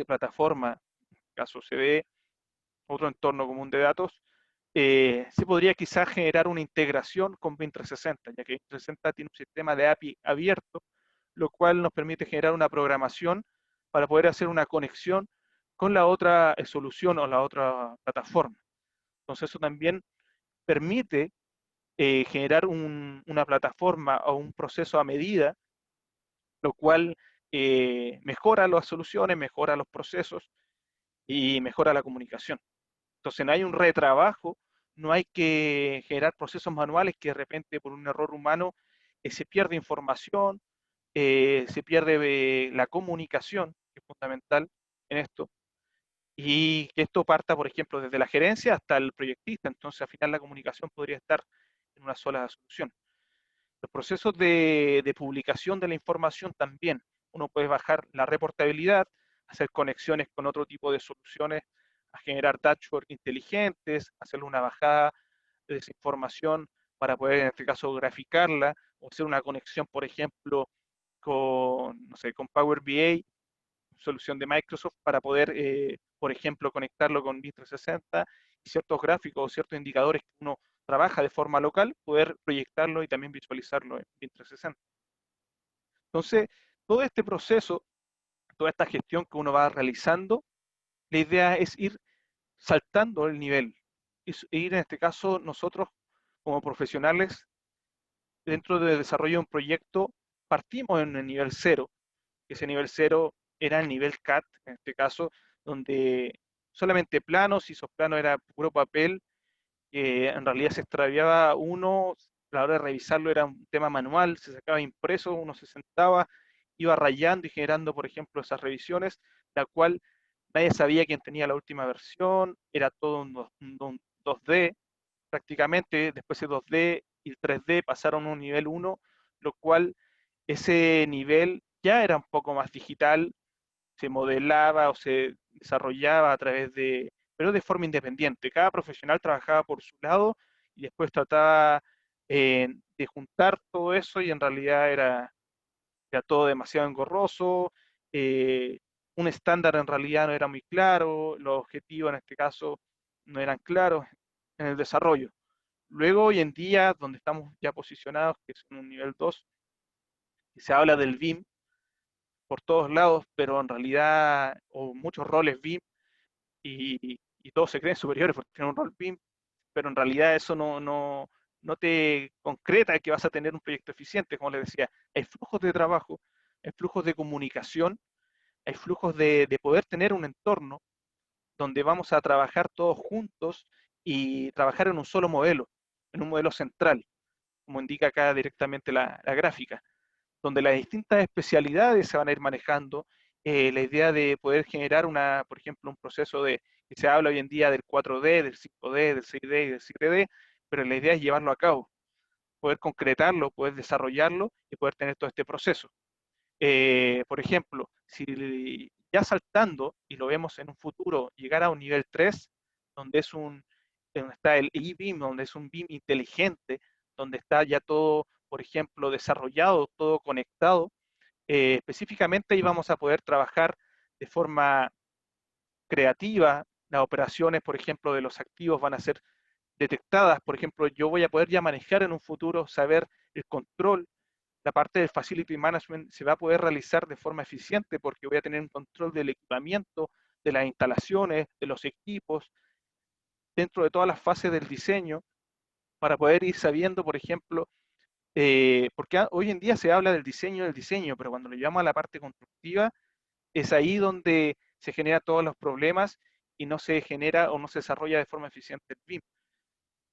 plataforma, en este caso CD, otro entorno común de datos, se podría quizás generar una integración con BIM 360, ya que BIM 360 tiene un sistema de API abierto, lo cual nos permite generar una programación para poder hacer una conexión con la otra solución o la otra plataforma. Entonces eso también permite generar una plataforma o un proceso a medida, lo cual mejora las soluciones, mejora los procesos y mejora la comunicación. Entonces no hay un retrabajo, no hay que generar procesos manuales que de repente por un error humano se pierde información, se pierde la comunicación, que es fundamental en esto, y que esto parta, por ejemplo, desde la gerencia hasta el proyectista. Entonces al final la comunicación podría estar en una sola solución. Los procesos de publicación de la información también. Uno puede bajar la reportabilidad, hacer conexiones con otro tipo de soluciones, a generar dashboards inteligentes, hacer una bajada de esa información para poder, en este caso, graficarla, o hacer una conexión, por ejemplo, con, no sé, con Power BI, solución de Microsoft, para poder, por ejemplo, conectarlo con BIM 360 y ciertos gráficos o ciertos indicadores que uno trabaja de forma local, poder proyectarlo y también visualizarlo en BIM 360. Entonces, todo este proceso, toda esta gestión que uno va realizando, la idea es ir saltando el nivel. Ir, en este caso, nosotros como profesionales, dentro del desarrollo de un proyecto, partimos en el nivel cero. Ese nivel cero era el nivel CAD, en este caso, donde solamente planos, y esos planos era puro papel, que en realidad se extraviaba uno, a la hora de revisarlo era un tema manual, se sacaba impreso, uno se sentaba, iba rayando y generando, por ejemplo, esas revisiones, la cual nadie sabía quién tenía la última versión, era todo un 2D, prácticamente después de 2D y 3D pasaron a un nivel 1, lo cual ese nivel ya era un poco más digital, se modelaba o se desarrollaba a través de, pero de forma independiente. Cada profesional trabajaba por su lado y después trataba de juntar todo eso y en realidad era todo demasiado engorroso, un estándar en realidad no era muy claro, los objetivos en este caso no eran claros en el desarrollo. Luego, hoy en día, donde estamos ya posicionados, que es en un nivel 2, y se habla del BIM por todos lados, pero en realidad, o muchos roles BIM, y todos se creen superiores porque tienen un rol BIM, pero en realidad eso no te concreta que vas a tener un proyecto eficiente. Como les decía, hay flujos de trabajo, hay flujos de comunicación, hay flujos de poder tener un entorno donde vamos a trabajar todos juntos y trabajar en un solo modelo, en un modelo central, como indica acá directamente la gráfica, donde las distintas especialidades se van a ir manejando. La idea de poder generar por ejemplo, un proceso que se habla hoy en día del 4D, del 5D, del 6D y del 7D, pero la idea es llevarlo a cabo, poder concretarlo, poder desarrollarlo y poder tener todo este proceso. Por ejemplo, si ya saltando, y lo vemos en un futuro, llegar a un nivel 3, donde donde está el e-BIM, donde es un BIM inteligente, donde está ya todo, por ejemplo, desarrollado, todo conectado, específicamente ahí vamos a poder trabajar de forma creativa. Las operaciones, por ejemplo, de los activos van a ser detectadas. Por ejemplo, yo voy a poder ya manejar en un futuro, saber el control, la parte del facility management se va a poder realizar de forma eficiente porque voy a tener un control del equipamiento, de las instalaciones, de los equipos, dentro de todas las fases del diseño para poder ir sabiendo, por ejemplo, porque hoy en día se habla del diseño, pero cuando lo llevamos a la parte constructiva, es ahí donde se generan todos los problemas y no se genera o no se desarrolla de forma eficiente el BIM.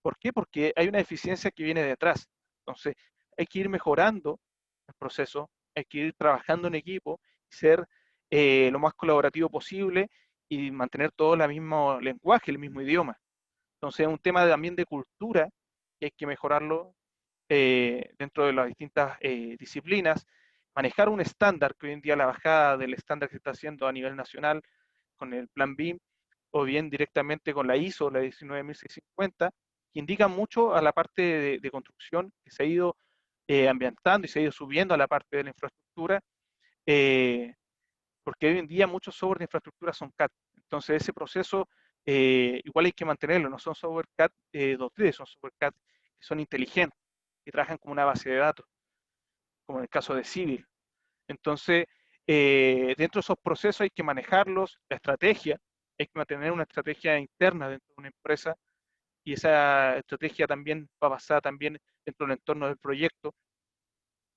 ¿Por qué? Porque hay una eficiencia que viene de atrás. Entonces, hay que ir mejorando el proceso, hay que ir trabajando en equipo, ser lo más colaborativo posible y mantener todo el mismo lenguaje, el mismo idioma. Entonces, es un tema también de cultura que hay que mejorarlo dentro de las distintas disciplinas, manejar un estándar, que hoy en día la bajada del estándar que se está haciendo a nivel nacional con el plan BIM, o bien directamente con la ISO, la 19650, que indica mucho a la parte de construcción que se ha ido ambientando y se ha ido subiendo a la parte de la infraestructura, eh, porque hoy en día muchos software de infraestructura son CAD. Entonces ese proceso igual hay que mantenerlo, no son software CAD 2D, son software CAD que son inteligentes, que trabajan como una base de datos, como en el caso de Civil. Entonces, dentro de esos procesos hay que manejarlos, la estrategia, hay que mantener una estrategia interna dentro de una empresa y esa estrategia también va basada también dentro del entorno del proyecto.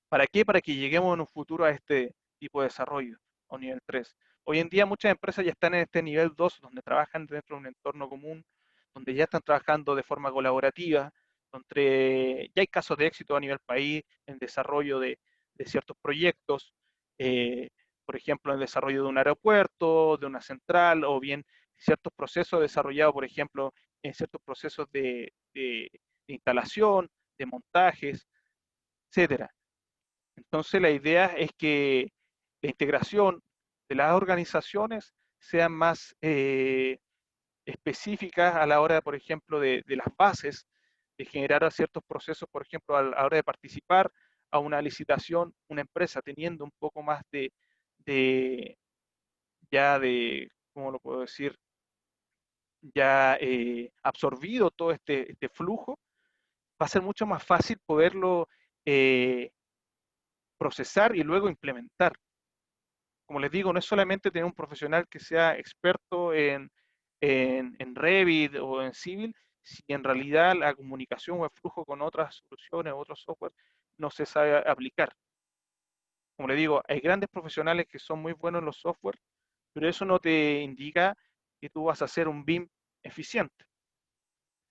¿Para qué? Para que lleguemos en un futuro a este tipo de desarrollo, o nivel 3. Hoy en día muchas empresas ya están en este nivel 2, donde trabajan dentro de un entorno común, donde ya están trabajando de forma colaborativa, donde ya hay casos de éxito a nivel país en desarrollo de ciertos proyectos, eh, por ejemplo, en el desarrollo de un aeropuerto, de una central, o bien ciertos procesos desarrollados, por ejemplo, en ciertos procesos de instalación, de montajes, etcétera. Entonces la idea es que la integración de las organizaciones sean más específicas a la hora, por ejemplo, de las bases, de generar ciertos procesos, por ejemplo, a la hora de participar a una licitación, una empresa teniendo un poco más de ya de, ¿cómo lo puedo decir? Ya absorbido todo este flujo, va a ser mucho más fácil poderlo eh, procesar y luego implementar. Como les digo, no es solamente tener un profesional que sea experto en Revit o en Civil, si en realidad la comunicación o el flujo con otras soluciones o otros software no se sabe aplicar. Como les digo, hay grandes profesionales que son muy buenos en los software, pero eso no te indica que tú vas a hacer un BIM eficiente.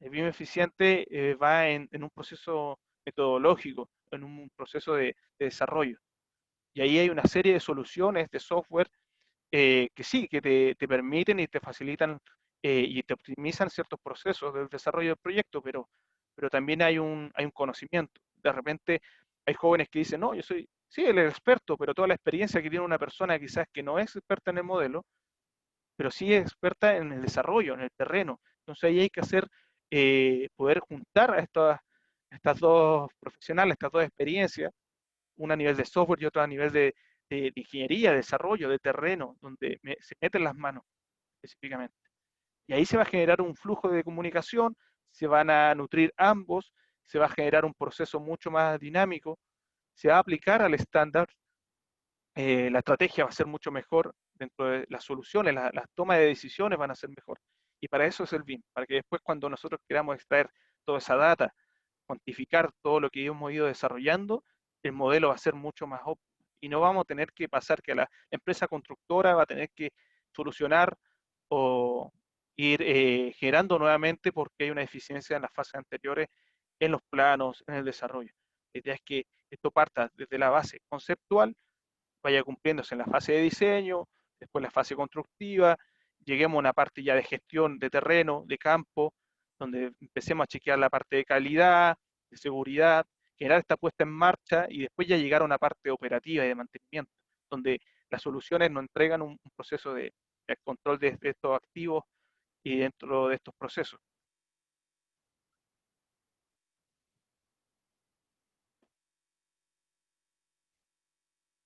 El BIM eficiente va en un proceso metodológico, en un proceso de desarrollo. Y ahí hay una serie de soluciones de software que sí, que te permiten y te facilitan y te optimizan ciertos procesos del desarrollo del proyecto, pero también hay un conocimiento. De repente hay jóvenes que dicen, no, yo soy, sí, el experto, pero toda la experiencia que tiene una persona quizás que no es experta en el modelo, pero sí es experta en el desarrollo, en el terreno. Entonces ahí hay que hacer, poder juntar estas dos profesionales, estas dos experiencias, una a nivel de software y otra a nivel de ingeniería, de desarrollo, de terreno, donde se meten las manos específicamente. Y ahí se va a generar un flujo de comunicación, se van a nutrir ambos, se va a generar un proceso mucho más dinámico, se va a aplicar al estándar, la estrategia va a ser mucho mejor dentro de las soluciones, las tomas de decisiones van a ser mejor. Y para eso es el BIM, para que después cuando nosotros queramos extraer toda esa data, cuantificar todo lo que hemos ido desarrollando, el modelo va a ser mucho más óptimo. Y no vamos a tener que pasar que la empresa constructora va a tener que solucionar o ir generando nuevamente porque hay una deficiencia en las fases anteriores, en los planos, en el desarrollo. La idea es que esto parta desde la base conceptual, vaya cumpliéndose en la fase de diseño, después la fase constructiva, lleguemos a una parte ya de gestión de terreno, de campo, donde empecemos a chequear la parte de calidad, de seguridad, generar esta puesta en marcha y después ya llegar a una parte operativa y de mantenimiento, donde las soluciones nos entregan un proceso de control de estos activos y dentro de estos procesos.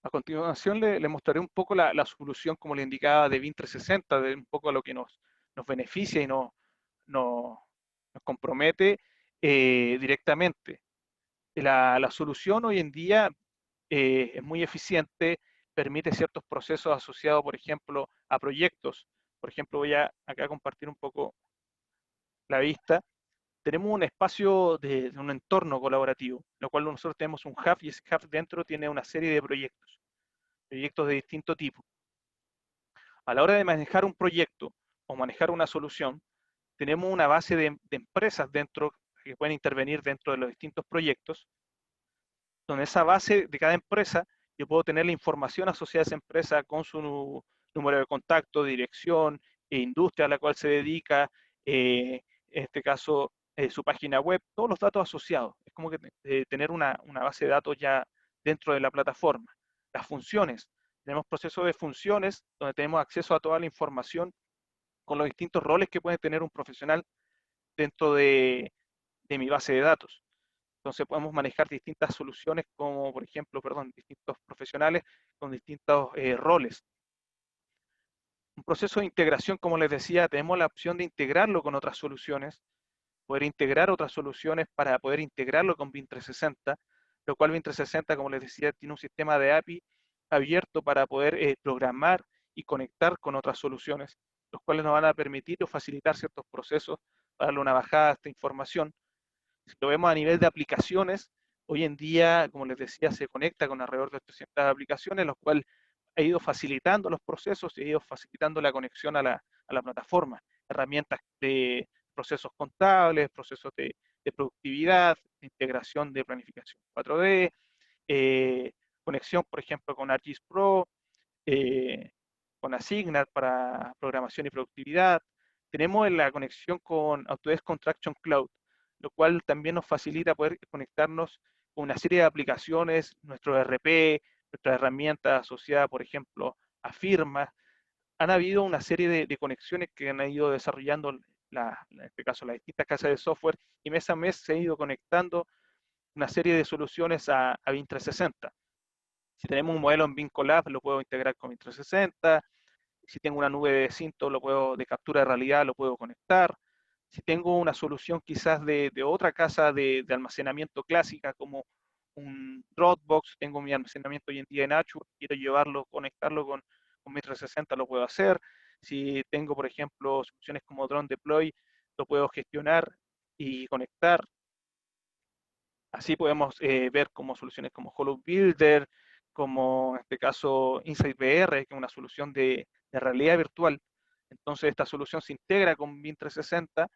A continuación le mostraré un poco la solución, como le indicaba, de BIM 360, de un poco a lo que nos beneficia y nos, nos compromete directamente. La solución hoy en día es muy eficiente, permite ciertos procesos asociados, por ejemplo, a proyectos. Por ejemplo, voy a acá compartir un poco la vista, tenemos un espacio de un entorno colaborativo, lo cual nosotros tenemos un hub y ese hub dentro tiene una serie de proyectos de distinto tipo. A la hora de manejar un proyecto o manejar una solución, tenemos una base de empresas dentro que pueden intervenir dentro de los distintos proyectos, donde esa base de cada empresa, yo puedo tener la información asociada a esa empresa con su número de contacto, dirección, industria a la cual se dedica, en este caso su página web, todos los datos asociados. Es como que tener una base de datos ya dentro de la plataforma. Las funciones, tenemos procesos de funciones donde tenemos acceso a toda la información con los distintos roles que puede tener un profesional dentro de mi base de datos. Entonces podemos manejar distintas soluciones como, por ejemplo, perdón, distintos profesionales con distintos roles. Un proceso de integración, como les decía, tenemos la opción de integrarlo con otras soluciones, poder integrar otras soluciones para poder integrarlo con BIM 360, lo cual BIM 360, como les decía, tiene un sistema de API abierto para poder programar y conectar con otras soluciones, los cuales nos van a permitir o facilitar ciertos procesos, darle una bajada a esta información. Si lo vemos a nivel de aplicaciones, hoy en día, como les decía, se conecta con alrededor de 300 aplicaciones, los cuales ha ido facilitando los procesos y ha ido facilitando la conexión a la plataforma. Herramientas de procesos contables, procesos de productividad, de integración de planificación 4D, eh, conexión, por ejemplo, con ArcGIS Pro, eh, con Asignar para programación y productividad. Tenemos la conexión con Autodesk Construction Cloud, lo cual también nos facilita poder conectarnos con una serie de aplicaciones, nuestro ERP, nuestras herramientas asociadas, por ejemplo, a firmas. Han habido una serie de conexiones que han ido desarrollando, en este caso, las distintas casas de software, y mes a mes se ha ido conectando una serie de soluciones a BIM 360. Si tenemos un modelo en BIM Collab, lo puedo integrar con BIM 360. Si tengo una nube de Cinto, de captura de realidad, lo puedo conectar. Si tengo una solución quizás de otra casa de almacenamiento clásica, como un Dropbox, tengo mi almacenamiento hoy en día en Azure, quiero llevarlo, conectarlo con mi 360, lo puedo hacer. Si tengo, por ejemplo, soluciones como Drone Deploy, lo puedo gestionar y conectar. Así podemos ver como soluciones como Hollow Builder, como en este caso Insight VR, que es una solución de realidad virtual. Entonces esta solución se integra con BIM 360,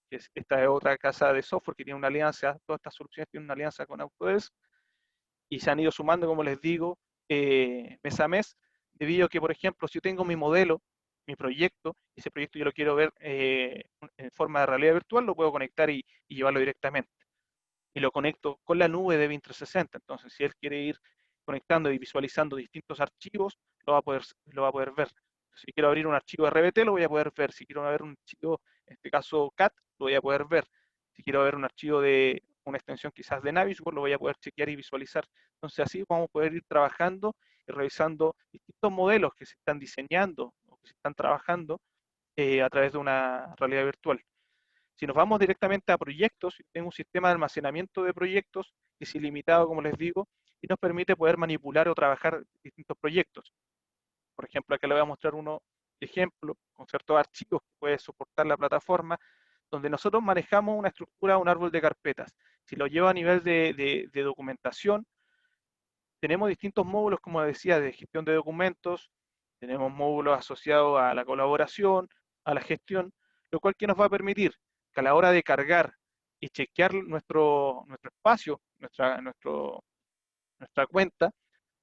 que es esta es otra casa de software que tiene una alianza, todas estas soluciones tienen una alianza con Autodesk, y se han ido sumando, como les digo, mes a mes, debido a que, por ejemplo, si yo tengo mi modelo, mi proyecto, y ese proyecto yo lo quiero ver en forma de realidad virtual, lo puedo conectar y llevarlo directamente y lo conecto con la nube de BIM 360. Entonces, si él quiere ir conectando y visualizando distintos archivos, lo va a poder ver. Si quiero abrir un archivo RBT, lo voy a poder ver. Si quiero ver un archivo, en este caso CAT, lo voy a poder ver. Si quiero ver un archivo de una extensión quizás de Navisworks, lo voy a poder chequear y visualizar. Entonces, así vamos a poder ir trabajando y revisando distintos modelos que se están diseñando o que se están trabajando a través de una realidad virtual. Si nos vamos directamente a proyectos, tengo un sistema de almacenamiento de proyectos que es ilimitado, como les digo, y nos permite poder manipular o trabajar distintos proyectos. Por ejemplo, acá le voy a mostrar uno ejemplo con ciertos archivos que puede soportar la plataforma, donde nosotros manejamos una estructura, un árbol de carpetas. Si lo llevo a nivel de documentación, tenemos distintos módulos, como decía, de gestión de documentos, tenemos módulos asociados a la colaboración, a la gestión, lo cual que nos va a permitir que a la hora de cargar y chequear nuestro espacio, nuestra cuenta,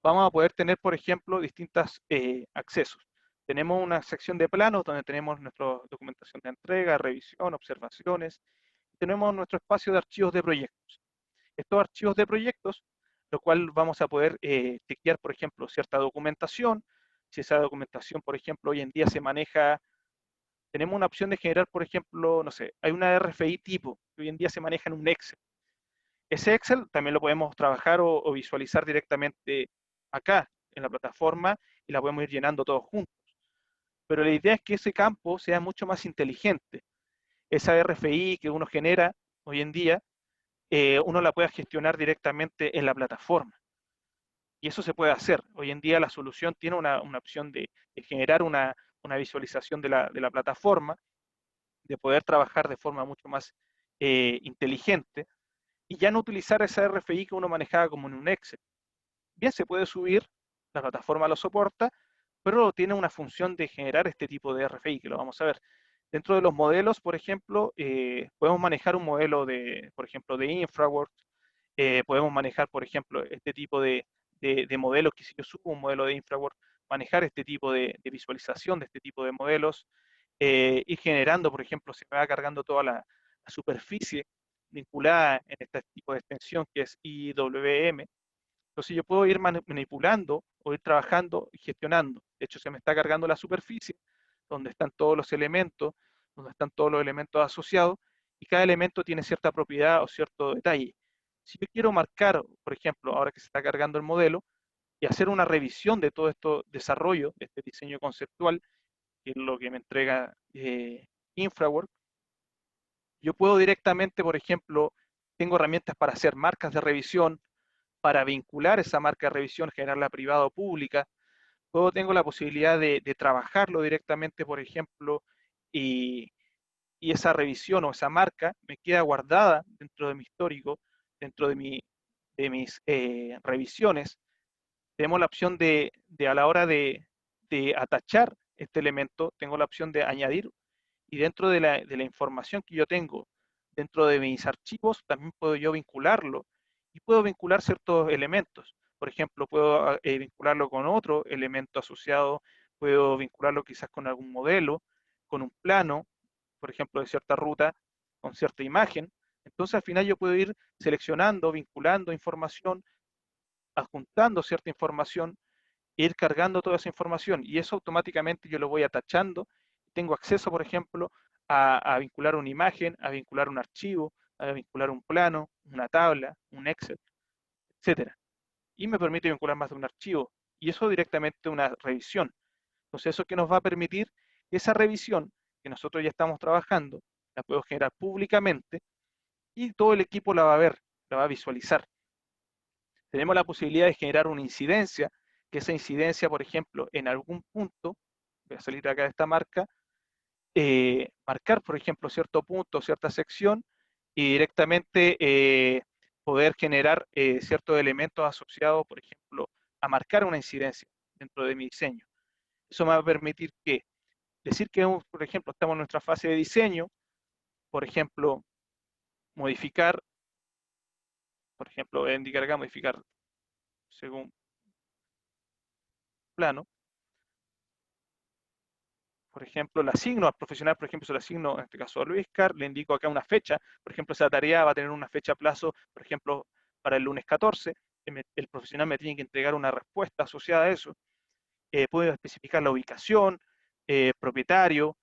vamos a poder tener, por ejemplo, distintos accesos. Tenemos una sección de planos donde tenemos nuestra documentación de entrega, revisión, observaciones. Tenemos nuestro espacio de archivos de proyectos. Estos archivos de proyectos, lo cual vamos a poder chequear, por ejemplo, cierta documentación. Si esa documentación, por ejemplo, hoy en día se maneja, tenemos una opción de generar, por ejemplo, no sé, hay una RFI tipo, que hoy en día se maneja en un Excel. Ese Excel también lo podemos trabajar o visualizar directamente acá, en la plataforma, y la podemos ir llenando todos juntos. Pero la idea es que ese campo sea mucho más inteligente. Esa RFI que uno genera hoy en día, uno la pueda gestionar directamente en la plataforma. Y eso se puede hacer. Hoy en día la solución tiene una opción de generar una visualización de la plataforma, de poder trabajar de forma mucho más inteligente y ya no utilizar esa RFI que uno manejaba como en un Excel. Bien, se puede subir, la plataforma lo soporta, pero tiene una función de generar este tipo de RFI, que lo vamos a ver. Dentro de los modelos, por ejemplo, podemos manejar un modelo de, por ejemplo, de InfraWorks, podemos manejar, por ejemplo, este tipo de modelos, que si yo subo un modelo de InfraWorks, manejar este tipo de visualización de este tipo de modelos, ir generando, por ejemplo, se me va cargando toda la superficie vinculada en este tipo de extensión que es IWM. Entonces yo puedo ir manipulando o ir trabajando y gestionando. De hecho, se me está cargando la superficie, donde están todos los elementos, donde están todos los elementos asociados, y cada elemento tiene cierta propiedad o cierto detalle. Si yo quiero marcar, por ejemplo, ahora que se está cargando el modelo, y hacer una revisión de todo esto desarrollo, de este diseño conceptual, que es lo que me entrega InfraWorks, yo puedo directamente, por ejemplo, tengo herramientas para hacer marcas de revisión, para vincular esa marca de revisión, generarla privada o pública. Luego tengo la posibilidad de trabajarlo directamente, por ejemplo, y, y esa revisión o esa marca me queda guardada dentro de mi histórico, dentro de mis revisiones. Tenemos la opción a la hora de atachar este elemento, tengo la opción de añadir y dentro de la información que yo tengo, dentro de mis archivos, también puedo yo vincularlo y puedo vincular ciertos elementos. Por ejemplo, puedo vincularlo con otro elemento asociado, puedo vincularlo quizás con algún modelo, con un plano, por ejemplo, de cierta ruta, con cierta imagen. Entonces, al final yo puedo ir seleccionando, vinculando información, adjuntando cierta información, ir cargando toda esa información y eso automáticamente yo lo voy atachando. Tengo acceso, por ejemplo, a vincular una imagen, a vincular un archivo, a vincular un plano, una tabla, un Excel, etcétera. Y me permite vincular más de un archivo y eso directamente una revisión. Entonces, eso que nos va a permitir esa revisión que nosotros ya estamos trabajando, la puedo generar públicamente y todo el equipo la va a ver, la va a visualizar. Tenemos la posibilidad de generar una incidencia, que esa incidencia, por ejemplo, en algún punto, voy a salir acá de esta marca, marcar, por ejemplo, cierto punto, cierta sección, y directamente poder generar ciertos elementos asociados, por ejemplo, a marcar una incidencia dentro de mi diseño. Eso me va a permitir que, decir que, por ejemplo, estamos en nuestra fase de diseño, por ejemplo, modificar, por ejemplo, voy a indicar acá, modificar según plano, por ejemplo, le asigno al profesional, por ejemplo, se le asigno, en este caso a Luis Car, le indico acá una fecha, por ejemplo, esa tarea va a tener una fecha a plazo, por ejemplo, para el lunes 14, el profesional me tiene que entregar una respuesta asociada a eso, puedo especificar la ubicación, propietario,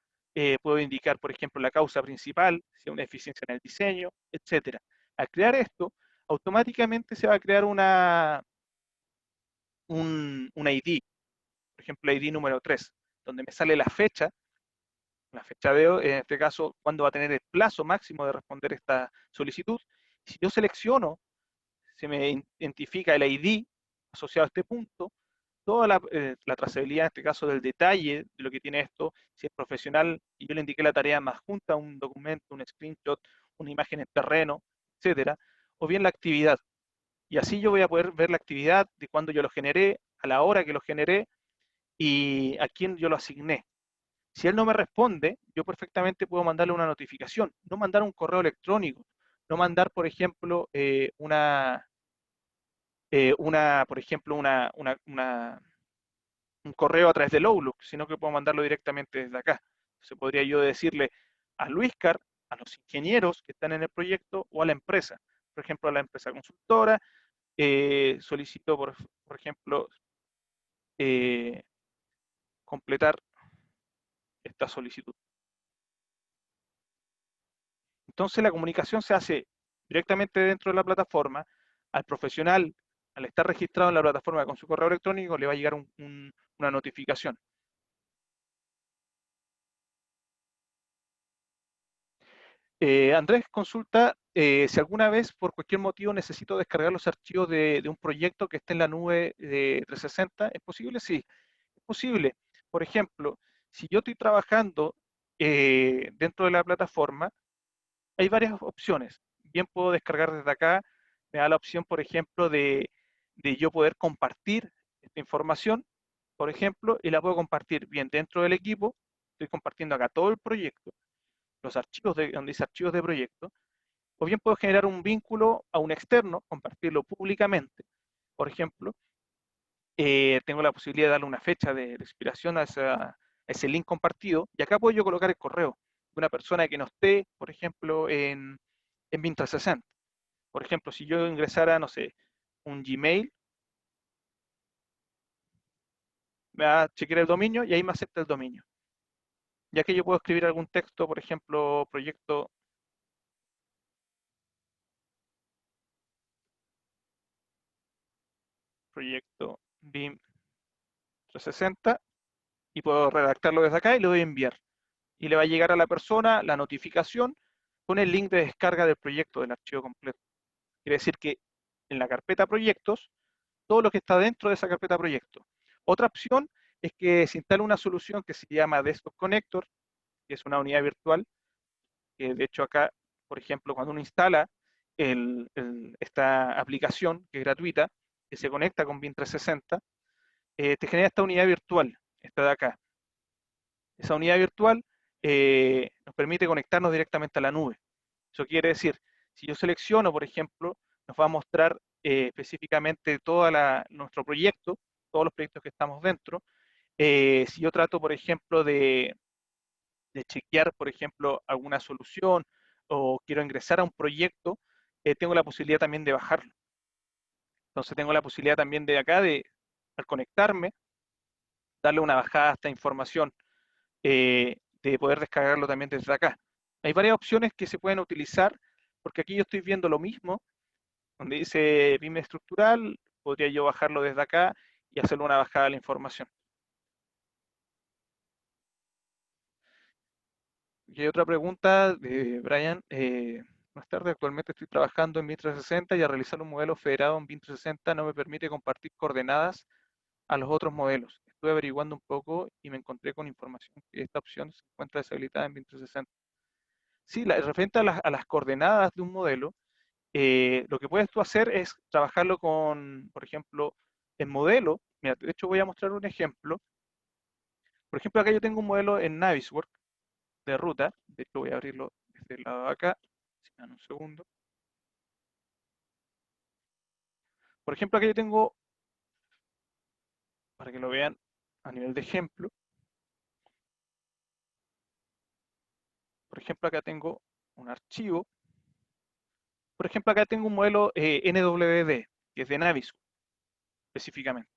puedo indicar, por ejemplo, la causa principal, si hay una eficiencia en el diseño, etcétera. Al crear esto, automáticamente se va a crear un ID, por ejemplo, ID número 3, donde me sale la fecha de hoy, en este caso, cuándo va a tener el plazo máximo de responder esta solicitud. Si yo selecciono, se me identifica el ID asociado a este punto, toda la trazabilidad, en este caso, del detalle de lo que tiene esto, si es profesional, y yo le indiqué la tarea más junta, un documento, un screenshot, una imagen en terreno, etcétera, o bien la actividad. Y así yo voy a poder ver la actividad de cuándo yo lo generé, a la hora que lo generé y a quién yo lo asigné. Si él no me responde, yo perfectamente puedo mandarle una notificación, no mandar un correo electrónico, no mandar, por ejemplo, por ejemplo, un correo a través del Outlook, sino que puedo mandarlo directamente desde acá. Entonces podría yo decirle a Luiscar, a los ingenieros que están en el proyecto o a la empresa. Por ejemplo, a la empresa consultora, solicito, por ejemplo, eh, completar esta solicitud. Entonces la comunicación se hace directamente dentro de la plataforma. Al profesional, al estar registrado en la plataforma con su correo electrónico, le va a llegar una notificación. Andrés consulta si alguna vez por cualquier motivo necesito descargar los archivos de un proyecto que esté en la nube de 360. ¿Es posible? Sí, es posible. Por ejemplo, si yo estoy trabajando dentro de la plataforma hay varias opciones. Bien puedo descargar desde acá, me da la opción, por ejemplo, de yo poder compartir esta información, por ejemplo, y la puedo compartir bien dentro del equipo. Estoy compartiendo acá todo el proyecto, los archivos donde dice archivos de proyecto, o bien puedo generar un vínculo a un externo, compartirlo públicamente. Por ejemplo, tengo la posibilidad de darle una fecha de expiración a ese link compartido, y acá puedo yo colocar el correo de una persona que no esté, por ejemplo, en Bing 360. Por ejemplo, si yo ingresara, no sé, un Gmail, me va a chequear el dominio y ahí me acepta el dominio. Ya que yo puedo escribir algún texto, por ejemplo, proyecto BIM 360, y puedo redactarlo desde acá y lo doy a enviar. Y le va a llegar a la persona la notificación con el link de descarga del proyecto, del archivo completo. Quiere decir que en la carpeta proyectos, todo lo que está dentro de esa carpeta proyectos. Otra opción es que se instale una solución que se llama Desktop Connector, que es una unidad virtual, que de hecho acá, por ejemplo, cuando uno instala esta aplicación, que es gratuita, que se conecta con BIM 360, te genera esta unidad virtual, esta de acá. Esa unidad virtual nos permite conectarnos directamente a la nube. Eso quiere decir, si yo selecciono, por ejemplo, nos va a mostrar específicamente todo nuestro proyecto, todos los proyectos que estamos dentro. Si yo trato, por ejemplo, de chequear, por ejemplo, alguna solución o quiero ingresar a un proyecto, tengo la posibilidad también de bajarlo. Entonces tengo la posibilidad también de acá, al conectarme, darle una bajada a esta información, de poder descargarlo también desde acá. Hay varias opciones que se pueden utilizar, porque aquí yo estoy viendo lo mismo, donde dice BIM estructural, podría yo bajarlo desde acá y hacerle una bajada a la información. Y hay otra pregunta de Brian. Buenas tardes, actualmente estoy trabajando en BIM 360 y al realizar un modelo federado en BIM 360 no me permite compartir coordenadas a los otros modelos. Estuve averiguando un poco y me encontré con información que esta opción se encuentra deshabilitada en BIM 360. Sí, referente a las coordenadas de un modelo, lo que puedes tú hacer es trabajarlo con, por ejemplo, en modelo. Mira, de hecho voy a mostrar un ejemplo. Por ejemplo, acá yo tengo un modelo en Navisworks de ruta. De hecho voy a abrirlo desde el lado de acá. Si me dan un segundo. Por ejemplo, acá yo tengo, para que lo vean a nivel de ejemplo, por ejemplo, acá tengo un archivo. Por ejemplo, acá tengo un modelo NWD, que es de Navisworks específicamente.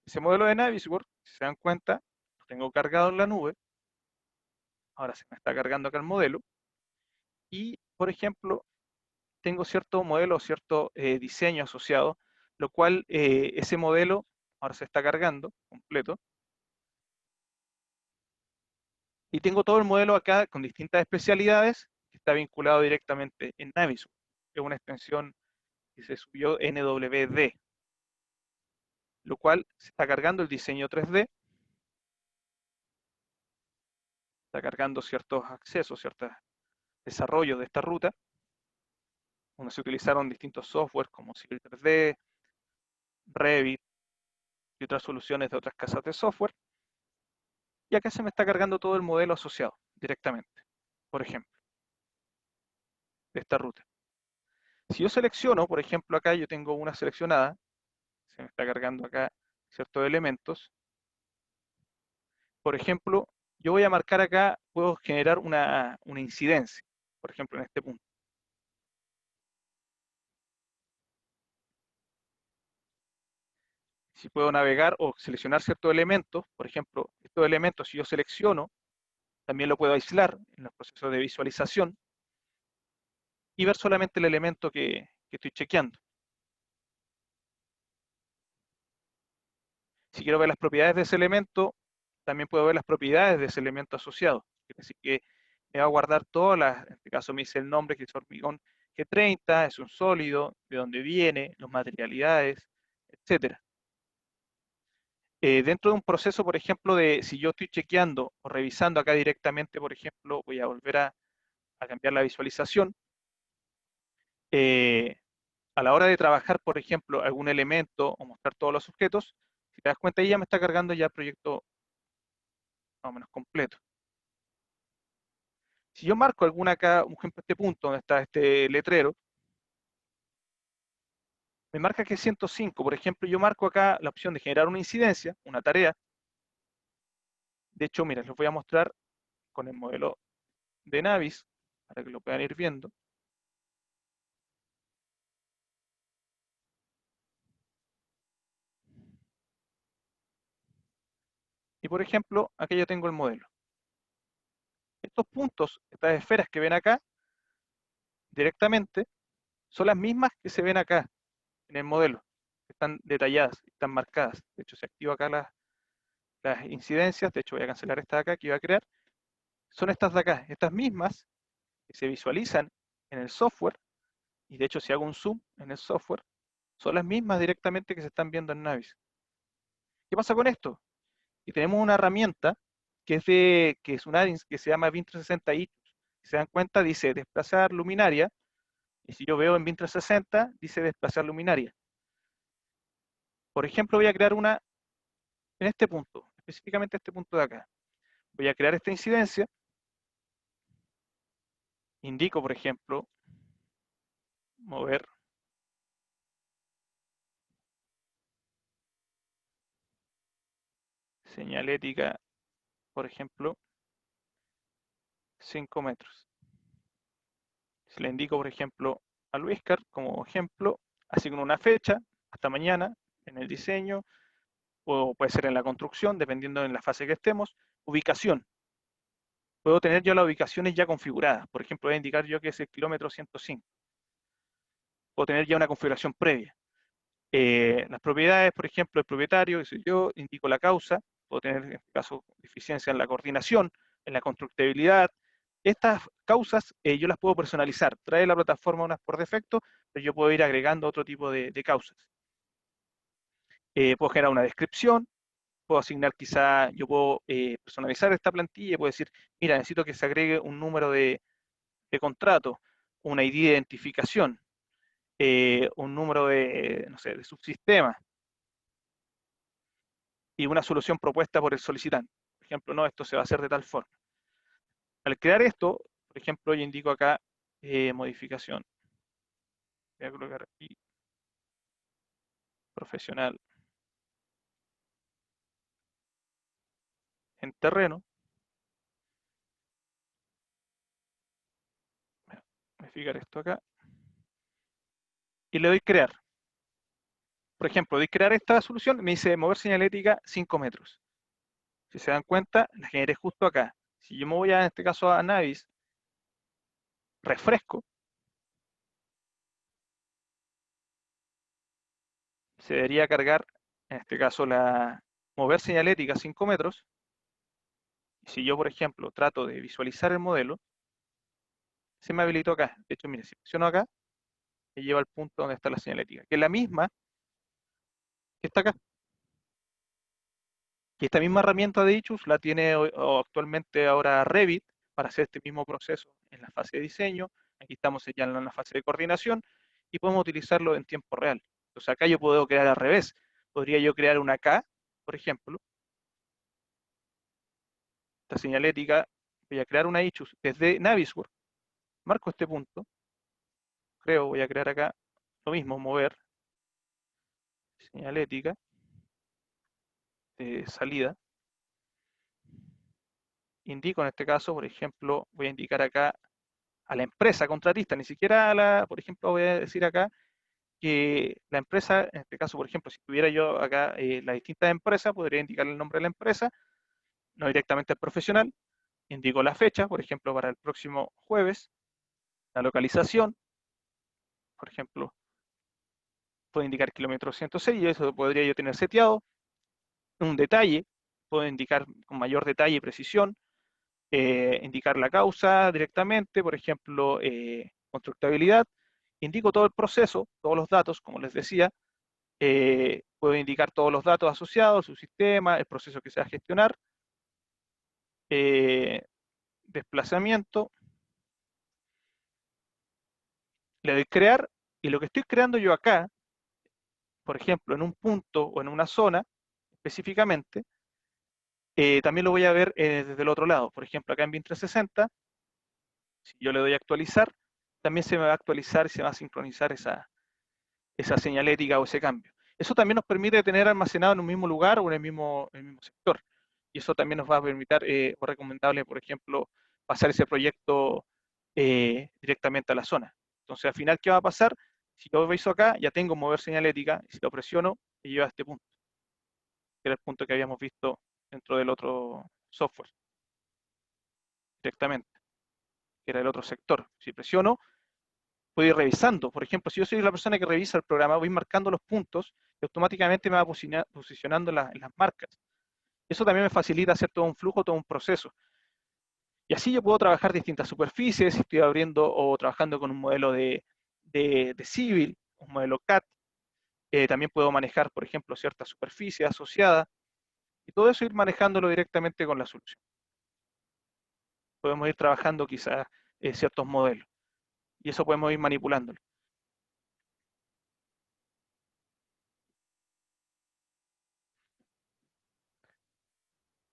Ese modelo de Navisworks, si se dan cuenta, lo tengo cargado en la nube. Ahora se me está cargando acá el modelo. Y, por ejemplo, tengo cierto modelo, cierto diseño asociado, lo cual ese modelo ahora se está cargando completo. Y tengo todo el modelo acá con distintas especialidades que está vinculado directamente en Navisworks. Es una extensión que se subió NWD, lo cual se está cargando el diseño 3D, está cargando ciertos accesos, ciertos desarrollos de esta ruta, donde se utilizaron distintos softwares como Civil 3D, Revit y otras soluciones de otras casas de software. Y acá se me está cargando todo el modelo asociado directamente, por ejemplo, de esta ruta. Si yo selecciono, por ejemplo, acá yo tengo una seleccionada, se me está cargando acá ciertos elementos. Por ejemplo, yo voy a marcar acá, puedo generar una incidencia, por ejemplo, en este punto. Si puedo navegar o seleccionar ciertos elementos, por ejemplo, estos elementos, si yo selecciono, también lo puedo aislar en los procesos de visualización y ver solamente el elemento que estoy chequeando. Si quiero ver las propiedades de ese elemento, también puedo ver las propiedades de ese elemento asociado. Quiere decir que me va a guardar todas las, en este caso me dice el nombre, que es hormigón G30, es un sólido, de dónde viene, las materialidades, etcétera. Dentro de un proceso, por ejemplo, de si yo estoy chequeando o revisando acá directamente, por ejemplo, voy a volver a cambiar la visualización. A la hora de trabajar, por ejemplo, algún elemento o mostrar todos los objetos, si te das cuenta, ahí ya me está cargando ya el proyecto más o menos completo. Si yo marco alguna acá, por ejemplo, este punto donde está este letrero, me marca que es 105. Por ejemplo, yo marco acá la opción de generar una incidencia, una tarea. De hecho, mira, les voy a mostrar con el modelo de Navis, para que lo puedan ir viendo. Y por ejemplo, aquí ya tengo el modelo. Estos puntos, estas esferas que ven acá, directamente, son las mismas que se ven acá, en el modelo. Están detalladas, están marcadas. De hecho, se activa acá las incidencias. De hecho, voy a cancelar esta de acá que iba a crear. Son estas de acá, estas mismas que se visualizan en el software. Y de hecho, si hago un zoom en el software, son las mismas directamente que se están viendo en Navis. ¿Qué pasa con esto? Y tenemos una herramienta que es una que se llama BIM360 i. Si se dan cuenta, dice desplazar luminaria. Y si yo veo en BIM360, dice desplazar luminaria. Por ejemplo, voy a crear una en este punto, específicamente este punto de acá. Voy a crear esta incidencia. Indico, por ejemplo, mover señalética, por ejemplo, 5 metros. Si le indico, por ejemplo, a Luiscar como ejemplo, asigno una fecha, hasta mañana, en el diseño, o puede ser en la construcción, dependiendo en la fase que estemos. Ubicación. Puedo tener yo las ubicaciones ya configuradas. Por ejemplo, voy a indicar yo que es el kilómetro 105. Puedo tener ya una configuración previa. Las propiedades, por ejemplo, el propietario, si yo indico la causa, puedo tener en este caso deficiencia en la coordinación, en la constructibilidad. Estas causas yo las puedo personalizar. Trae la plataforma unas por defecto, pero yo puedo ir agregando otro tipo de causas. Puedo generar una descripción, puedo asignar quizá, yo puedo personalizar esta plantilla y puedo decir, mira, necesito que se agregue un número de contrato, una ID de identificación, un número de, no sé, de subsistema y una solución propuesta por el solicitante. Por ejemplo, no, esto se va a hacer de tal forma. Al crear esto, por ejemplo, yo indico acá modificación. Voy a colocar aquí profesional en terreno. Voy a modificar esto acá. Y le doy crear. Por ejemplo, doy crear esta solución, me dice mover señalética 5 metros. Si se dan cuenta, la generé justo acá. Si yo me voy en este caso a Navis, refresco, se debería cargar, en este caso, la mover señalética 5 metros. Y si yo, por ejemplo, trato de visualizar el modelo, se me habilitó acá. De hecho, mire, si presiono acá, me lleva al punto donde está la señalética, que es la misma que está acá. Y esta misma herramienta de Ichus la tiene actualmente ahora Revit para hacer este mismo proceso en la fase de diseño. Aquí estamos ya en la fase de coordinación y podemos utilizarlo en tiempo real. Entonces acá yo puedo crear al revés. Podría yo crear una K, por ejemplo, esta señalética, voy a crear una Ichus desde Navisworks. Marco este punto, creo, voy a crear acá lo mismo, mover señalética de salida. Indico en este caso, por ejemplo, voy a indicar acá a la empresa contratista, ni siquiera a la, por ejemplo, voy a decir acá que la empresa, en este caso, por ejemplo, si tuviera yo acá las distintas empresas, podría indicar el nombre de la empresa, no directamente al profesional, indico la fecha, por ejemplo, para el próximo jueves, la localización, por ejemplo, puedo indicar kilómetro 106 y eso podría yo tener seteado, un detalle, puedo indicar con mayor detalle y precisión, indicar la causa directamente, por ejemplo, constructabilidad, indico todo el proceso, todos los datos, como les decía, Puedo indicar todos los datos asociados, su sistema, el proceso que se va a gestionar, eh, desplazamiento, le doy crear, y lo que estoy creando yo acá, por ejemplo, en un punto o en una zona específicamente, también lo voy a ver desde el otro lado. Por ejemplo, acá en BIM 360, si yo le doy a actualizar, también se me va a actualizar y se va a sincronizar esa señalética o ese cambio. Eso también nos permite tener almacenado en un mismo lugar o en el mismo sector. Y eso también nos va a permitir, o recomendable, por ejemplo, pasar ese proyecto directamente a la zona. Entonces, al final, ¿qué va a pasar? Si yo reviso acá, ya tengo mover señalética, y si lo presiono, me lleva a este punto, que era el punto que habíamos visto dentro del otro software, directamente, que era el otro sector. Si presiono, puedo ir revisando. Por ejemplo, si yo soy la persona que revisa el programa, voy marcando los puntos y automáticamente me va posicionando en las marcas. Eso también me facilita hacer todo un flujo, todo un proceso. Y así yo puedo trabajar distintas superficies, si estoy abriendo o trabajando con un modelo de Civil, un modelo CAD. También puedo manejar, por ejemplo, ciertas superficies asociadas y todo eso ir manejándolo directamente con la solución. Podemos ir trabajando quizás ciertos modelos y eso podemos ir manipulándolo.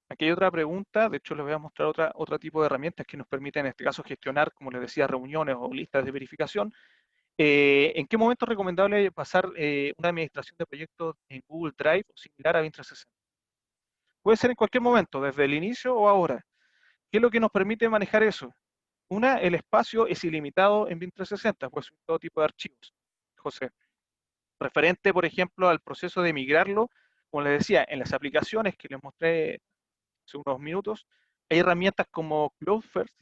Aquí hay otra pregunta, de hecho les voy a mostrar otro tipo de herramientas que nos permiten en este caso gestionar, como les decía, reuniones o listas de verificación. ¿En qué momento es recomendable pasar una administración de proyectos en Google Drive o similar a Vim 360? Puede ser en cualquier momento, desde el inicio o ahora. ¿Qué es lo que nos permite manejar eso? Una, el espacio es ilimitado en Vim 360, pues todo tipo de archivos. José, referente, por ejemplo, al proceso de migrarlo, como les decía, en las aplicaciones que les mostré hace unos minutos, hay herramientas como Cloudfirst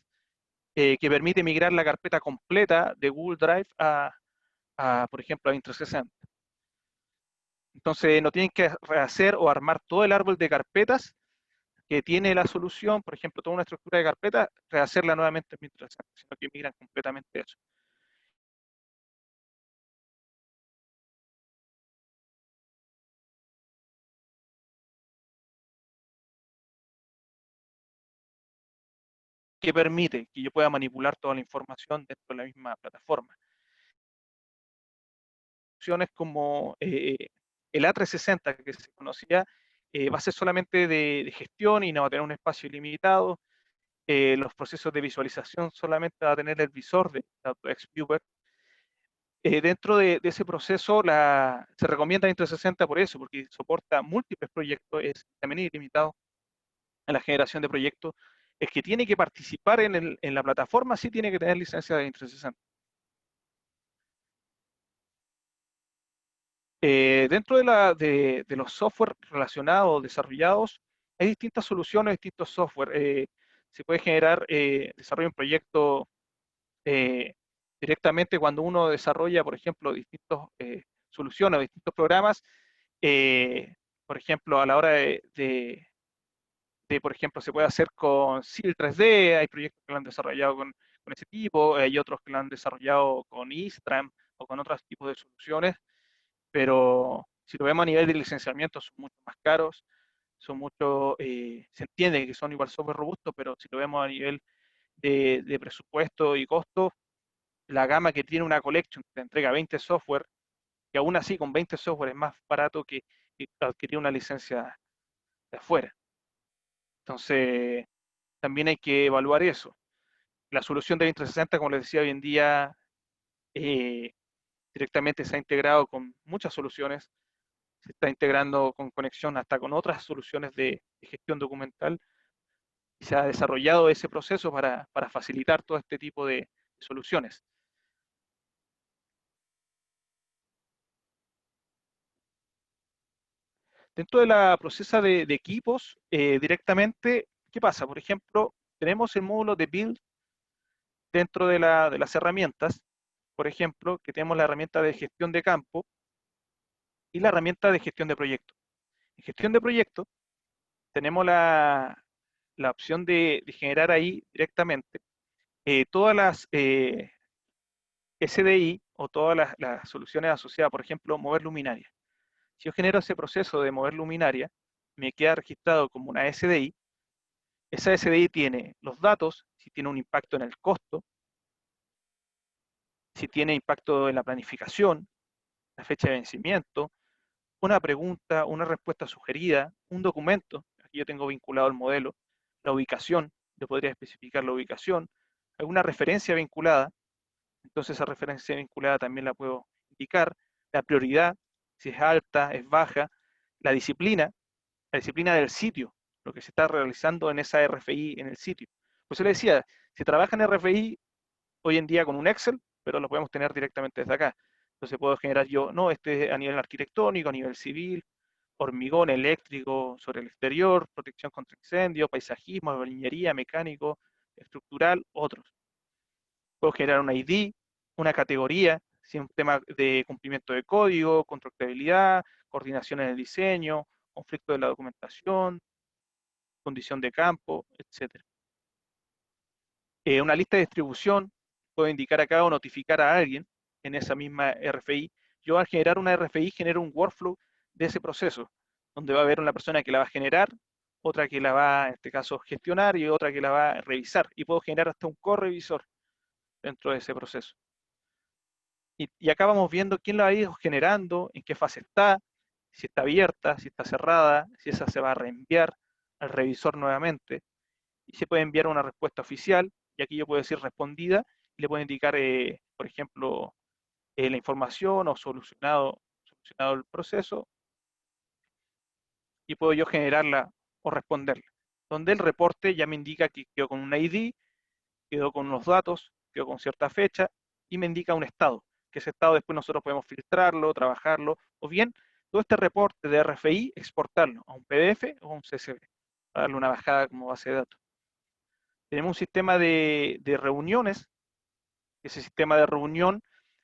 que permite migrar la carpeta completa de Google Drive por ejemplo, a Vim 360. Entonces, no tienen que rehacer o armar todo el árbol de carpetas que tiene la solución, por ejemplo, toda una estructura de carpetas, rehacerla nuevamente en Vim 360, sino que migran completamente eso. Que permite que yo pueda manipular toda la información dentro de la misma plataforma. Opciones como el A360 que se conocía va a ser solamente de gestión y no va a tener un espacio ilimitado. Los procesos de visualización solamente va a tener el visor de AutoX Viewer. Dentro de ese proceso se recomienda Intra360 por eso, porque soporta múltiples proyectos, es también ilimitado en la generación de proyectos. El que tiene que participar en la plataforma sí tiene que tener licencia de Intra360. Dentro de los software relacionados, desarrollados, hay distintas soluciones, distintos software. Se puede generar, desarrollo un proyecto eh, directamente cuando uno desarrolla, por ejemplo, distintas soluciones o distintos programas. Por ejemplo, a la hora por ejemplo, se puede hacer con Civil 3D, hay proyectos que lo han desarrollado con ese tipo, hay otros que lo han desarrollado con Istram o con otros tipos de soluciones, pero si lo vemos a nivel de licenciamiento son mucho más caros, son mucho, se entiende que son igual software robusto, pero si lo vemos a nivel de presupuesto y costo, la gama que tiene una collection que te entrega 20 software, que aún así con 20 software es más barato que adquirir una licencia de afuera. Entonces, también hay que evaluar eso. La solución de 360, como les decía, hoy en día eh, directamente se ha integrado con muchas soluciones, se está integrando con conexión hasta con otras soluciones de gestión documental y se ha desarrollado ese proceso para facilitar todo este tipo de soluciones. Dentro de la procesa de equipos, directamente, ¿qué pasa? Por ejemplo, tenemos el módulo de build dentro de las herramientas, por ejemplo, que tenemos la herramienta de gestión de campo y la herramienta de gestión de proyecto. En gestión de proyecto tenemos la opción de generar ahí directamente todas las SDI o todas las soluciones asociadas, por ejemplo, mover luminaria. Si yo genero ese proceso de mover luminaria, me queda registrado como una SDI. Esa SDI tiene los datos, si tiene un impacto en el costo, si tiene impacto en la planificación, la fecha de vencimiento, una pregunta, una respuesta sugerida, un documento, aquí yo tengo vinculado el modelo, la ubicación, yo podría especificar la ubicación, alguna referencia vinculada, entonces esa referencia vinculada también la puedo indicar, la prioridad, si es alta, es baja, la disciplina del sitio, lo que se está realizando en esa RFI en el sitio. Pues yo le decía, si trabaja en RFI hoy en día con un Excel, pero lo podemos tener directamente desde acá. Entonces puedo generar yo, no, este a nivel arquitectónico, a nivel civil, hormigón, eléctrico, sobre el exterior, protección contra incendio, paisajismo, albañilería, mecánico, estructural, otros. Puedo generar una ID, una categoría, si es un tema de cumplimiento de código, controlabilidad, coordinación en el diseño, conflicto de la documentación, condición de campo, etc. Una lista de distribución, puedo indicar acá o notificar a alguien en esa misma RFI. Yo al generar una RFI genero un workflow de ese proceso, donde va a haber una persona que la va a generar, otra que la va, en este caso, gestionar y otra que la va a revisar. Y puedo generar hasta un correvisor dentro de ese proceso. Y acá vamos viendo quién lo ha ido generando, en qué fase está, si está abierta, si está cerrada, si esa se va a reenviar al revisor nuevamente. Y se puede enviar una respuesta oficial, y aquí yo puedo decir respondida, y le puedo indicar, por ejemplo, la información o solucionado el proceso, y puedo yo generarla o responderla. Donde el reporte ya me indica que quedó con un ID, quedó con unos datos, quedó con cierta fecha, y me indica un estado, que ese estado después nosotros podemos filtrarlo, trabajarlo, o bien todo este reporte de RFI exportarlo a un PDF o a un CSV, para darle una bajada como base de datos. Tenemos un sistema de reuniones. Ese sistema de reunión,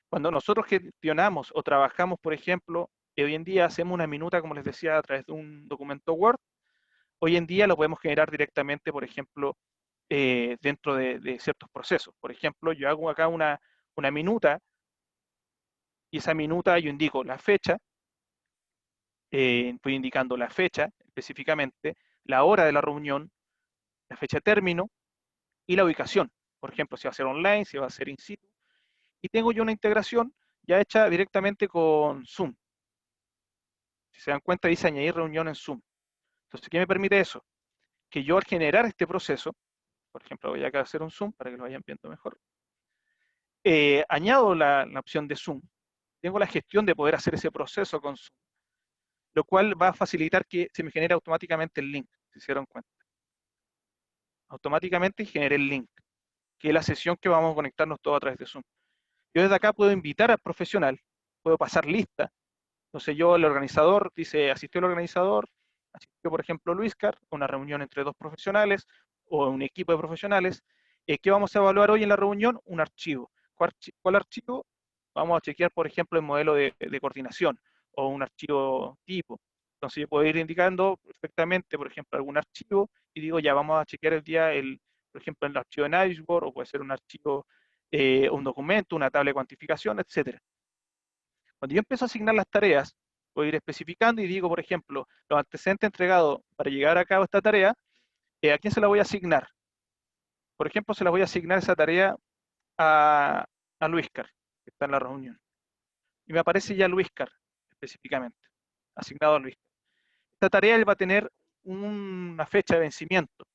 cuando nosotros gestionamos o trabajamos, por ejemplo, hoy en día hacemos una minuta, como les decía, a través de un documento Word, hoy en día lo podemos generar directamente, por ejemplo, dentro de ciertos procesos. Por ejemplo, yo hago acá una minuta, y esa minuta yo indico la fecha, voy indicando la fecha específicamente, la hora de la reunión, la fecha de término y la ubicación. Por ejemplo, si va a ser online, si va a ser in situ. Y tengo yo una integración ya hecha directamente con Zoom. Si se dan cuenta, dice añadir reunión en Zoom. Entonces, ¿qué me permite eso? Que yo al generar este proceso, por ejemplo, voy acá a hacer un Zoom para que lo vayan viendo mejor, añado la opción de Zoom. Tengo la gestión de poder hacer ese proceso con Zoom, lo cual va a facilitar que se me genere automáticamente el link, si se dieron cuenta. Automáticamente genere el link, que es la sesión que vamos a conectarnos todos a través de Zoom. Yo desde acá puedo invitar al profesional, puedo pasar lista. Entonces yo, el organizador, dice, asistió el organizador, asistió, por ejemplo, Luiscar, una reunión entre dos profesionales o un equipo de profesionales. ¿Qué vamos a evaluar hoy en la reunión? Un archivo. ¿Cuál archivo? Vamos a chequear, por ejemplo, el modelo de coordinación o un archivo tipo. Entonces yo puedo ir indicando perfectamente, por ejemplo, algún archivo y digo, ya vamos a chequear el día, por ejemplo, el archivo en Iceberg, o puede ser un archivo, un documento, una tabla de cuantificación, etcétera. Cuando yo empiezo a asignar las tareas, voy a ir especificando y digo, por ejemplo, los antecedentes entregados para llegar a cabo esta tarea, ¿a quién se la voy a asignar? Por ejemplo, se la voy a asignar esa tarea a Luiscar, que está en la reunión. Y me aparece ya Luiscar, específicamente, asignado a Luiscar. Esta tarea él va a tener una fecha de vencimiento,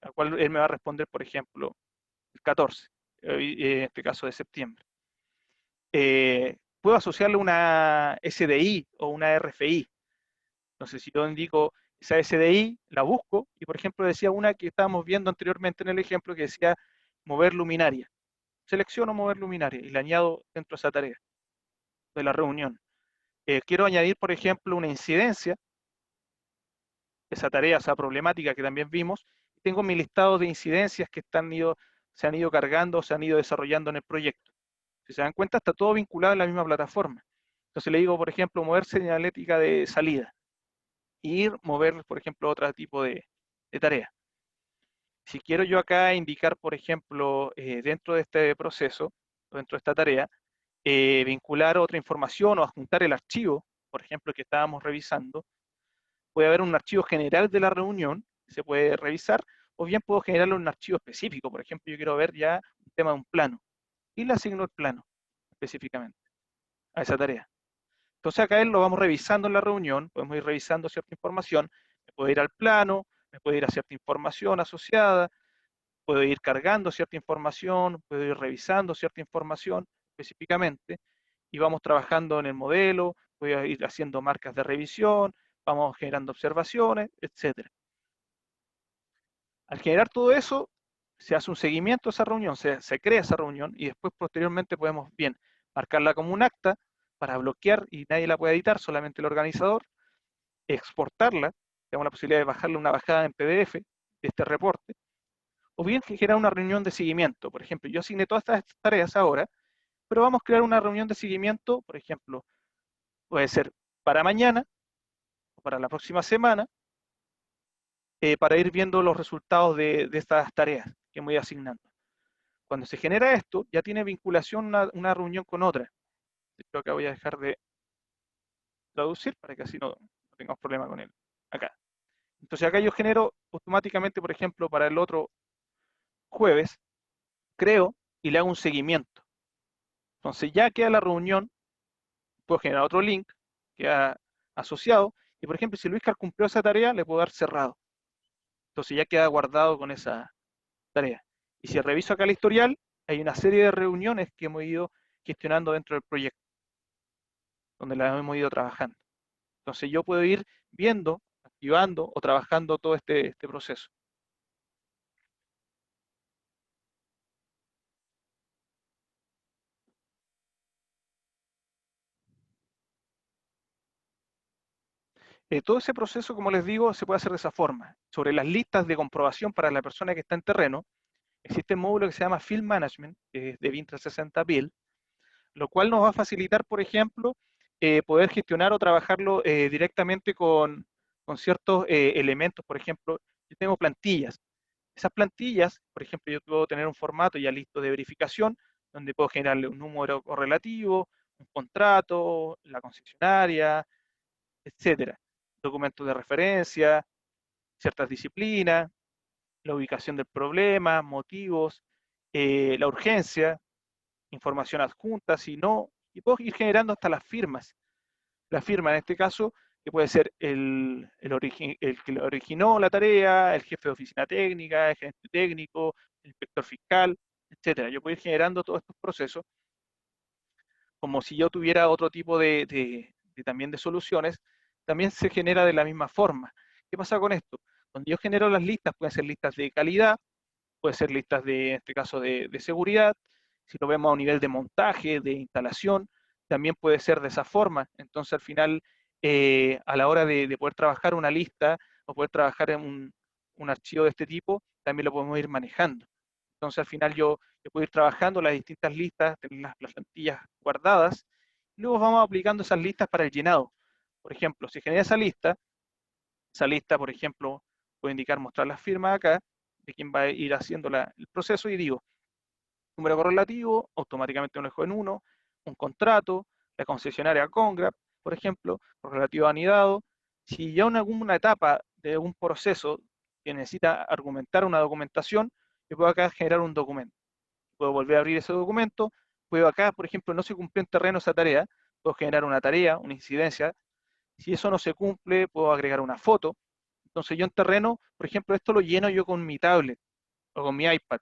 a la cual él me va a responder, por ejemplo, el 14, en este caso de septiembre. Puedo asociarle una SDI o una RFI. Entonces, si yo indico esa SDI, la busco, y por ejemplo decía una que estábamos viendo anteriormente en el ejemplo que decía mover luminaria. Selecciono mover luminaria y la añado dentro de esa tarea de la reunión. Quiero añadir, por ejemplo, una incidencia, esa tarea, esa problemática que también vimos. Tengo mi listado de incidencias que se han ido cargando, se han ido desarrollando en el proyecto. Si se dan cuenta, está todo vinculado en la misma plataforma. Entonces le digo, por ejemplo, mover señalética de salida. Ir, mover, por ejemplo, otro tipo de tarea. Si quiero yo acá indicar, por ejemplo, dentro de este proceso, dentro de esta tarea, vincular otra información o adjuntar el archivo, por ejemplo, que estábamos revisando, puede haber un archivo general de la reunión que se puede revisar, o bien puedo generarle un archivo específico. Por ejemplo, yo quiero ver ya un tema de un plano y le asigno el plano específicamente a esa tarea. Entonces acá lo vamos revisando en la reunión, podemos ir revisando cierta información, me puedo ir al plano, me puedo ir a cierta información asociada, puedo ir cargando cierta información, puedo ir revisando cierta información específicamente y vamos trabajando en el modelo, voy a ir haciendo marcas de revisión, vamos generando observaciones, etcétera. Al generar todo eso, se hace un seguimiento a esa reunión, se crea esa reunión y después posteriormente podemos bien marcarla como un acta para bloquear y nadie la puede editar, solamente el organizador, exportarla, tenemos la posibilidad de bajarle una bajada en PDF de este reporte, o bien generar una reunión de seguimiento. Por ejemplo, yo asigné todas estas tareas ahora, pero vamos a crear una reunión de seguimiento, por ejemplo, puede ser para mañana o para la próxima semana, para ir viendo los resultados de estas tareas que me voy asignando. Cuando se genera esto, ya tiene vinculación una reunión con otra. Creo que voy a dejar de traducir para que así no tengamos problema con él. Acá. Entonces acá yo genero automáticamente, por ejemplo, para el otro jueves, creo y le hago un seguimiento. Entonces ya queda la reunión, puedo generar otro link, queda asociado, y por ejemplo, si Luis Car cumplió esa tarea, le puedo dar cerrado. Entonces ya queda guardado con esa tarea. Y si reviso acá el historial, hay una serie de reuniones que hemos ido gestionando dentro del proyecto, donde las hemos ido trabajando. Entonces yo puedo ir viendo, activando o trabajando todo este proceso. Todo ese proceso, como les digo, se puede hacer de esa forma. Sobre las listas de comprobación para la persona que está en terreno, existe un módulo que se llama Field Management, que es de Vim 360 Build, lo cual nos va a facilitar, por ejemplo, poder gestionar o trabajarlo directamente con ciertos elementos. Por ejemplo, yo tengo plantillas. Esas plantillas, por ejemplo, yo puedo tener un formato ya listo de verificación, donde puedo generarle un número correlativo, un contrato, la concesionaria, etcétera. Documentos de referencia, ciertas disciplinas, la ubicación del problema, motivos, la urgencia, información adjunta, si no, y puedo ir generando hasta las firmas. La firma en este caso, que puede ser el que originó la tarea, el jefe de oficina técnica, el gerente técnico, el inspector fiscal, etcétera. Yo puedo ir generando todos estos procesos como si yo tuviera otro tipo también de soluciones, también se genera de la misma forma. ¿Qué pasa con esto? Cuando yo genero las listas, pueden ser listas de calidad, puede ser listas en este caso, de seguridad. Si lo vemos a un nivel de montaje, de instalación, también puede ser de esa forma. Entonces, al final, a la hora de poder trabajar una lista o poder trabajar en un archivo de este tipo, también lo podemos ir manejando. Entonces, al final, yo puedo ir trabajando las distintas listas, tener las plantillas guardadas, y luego vamos aplicando esas listas para el llenado. Por ejemplo, si genera esa lista, por ejemplo, puedo indicar mostrar las firmas acá, de quién va a ir haciendo el proceso, y digo, número correlativo, automáticamente lo dejo en 1, un contrato, la concesionaria Congrap, por ejemplo, correlativo anidado. Si ya en alguna etapa de un proceso que necesita argumentar una documentación, yo puedo acá generar un documento. Puedo volver a abrir ese documento, puedo acá, por ejemplo, no se cumplió en terreno esa tarea, puedo generar una tarea, una incidencia. Si eso no se cumple, puedo agregar una foto. Entonces yo en terreno, por ejemplo, esto lo lleno yo con mi tablet o con mi iPad.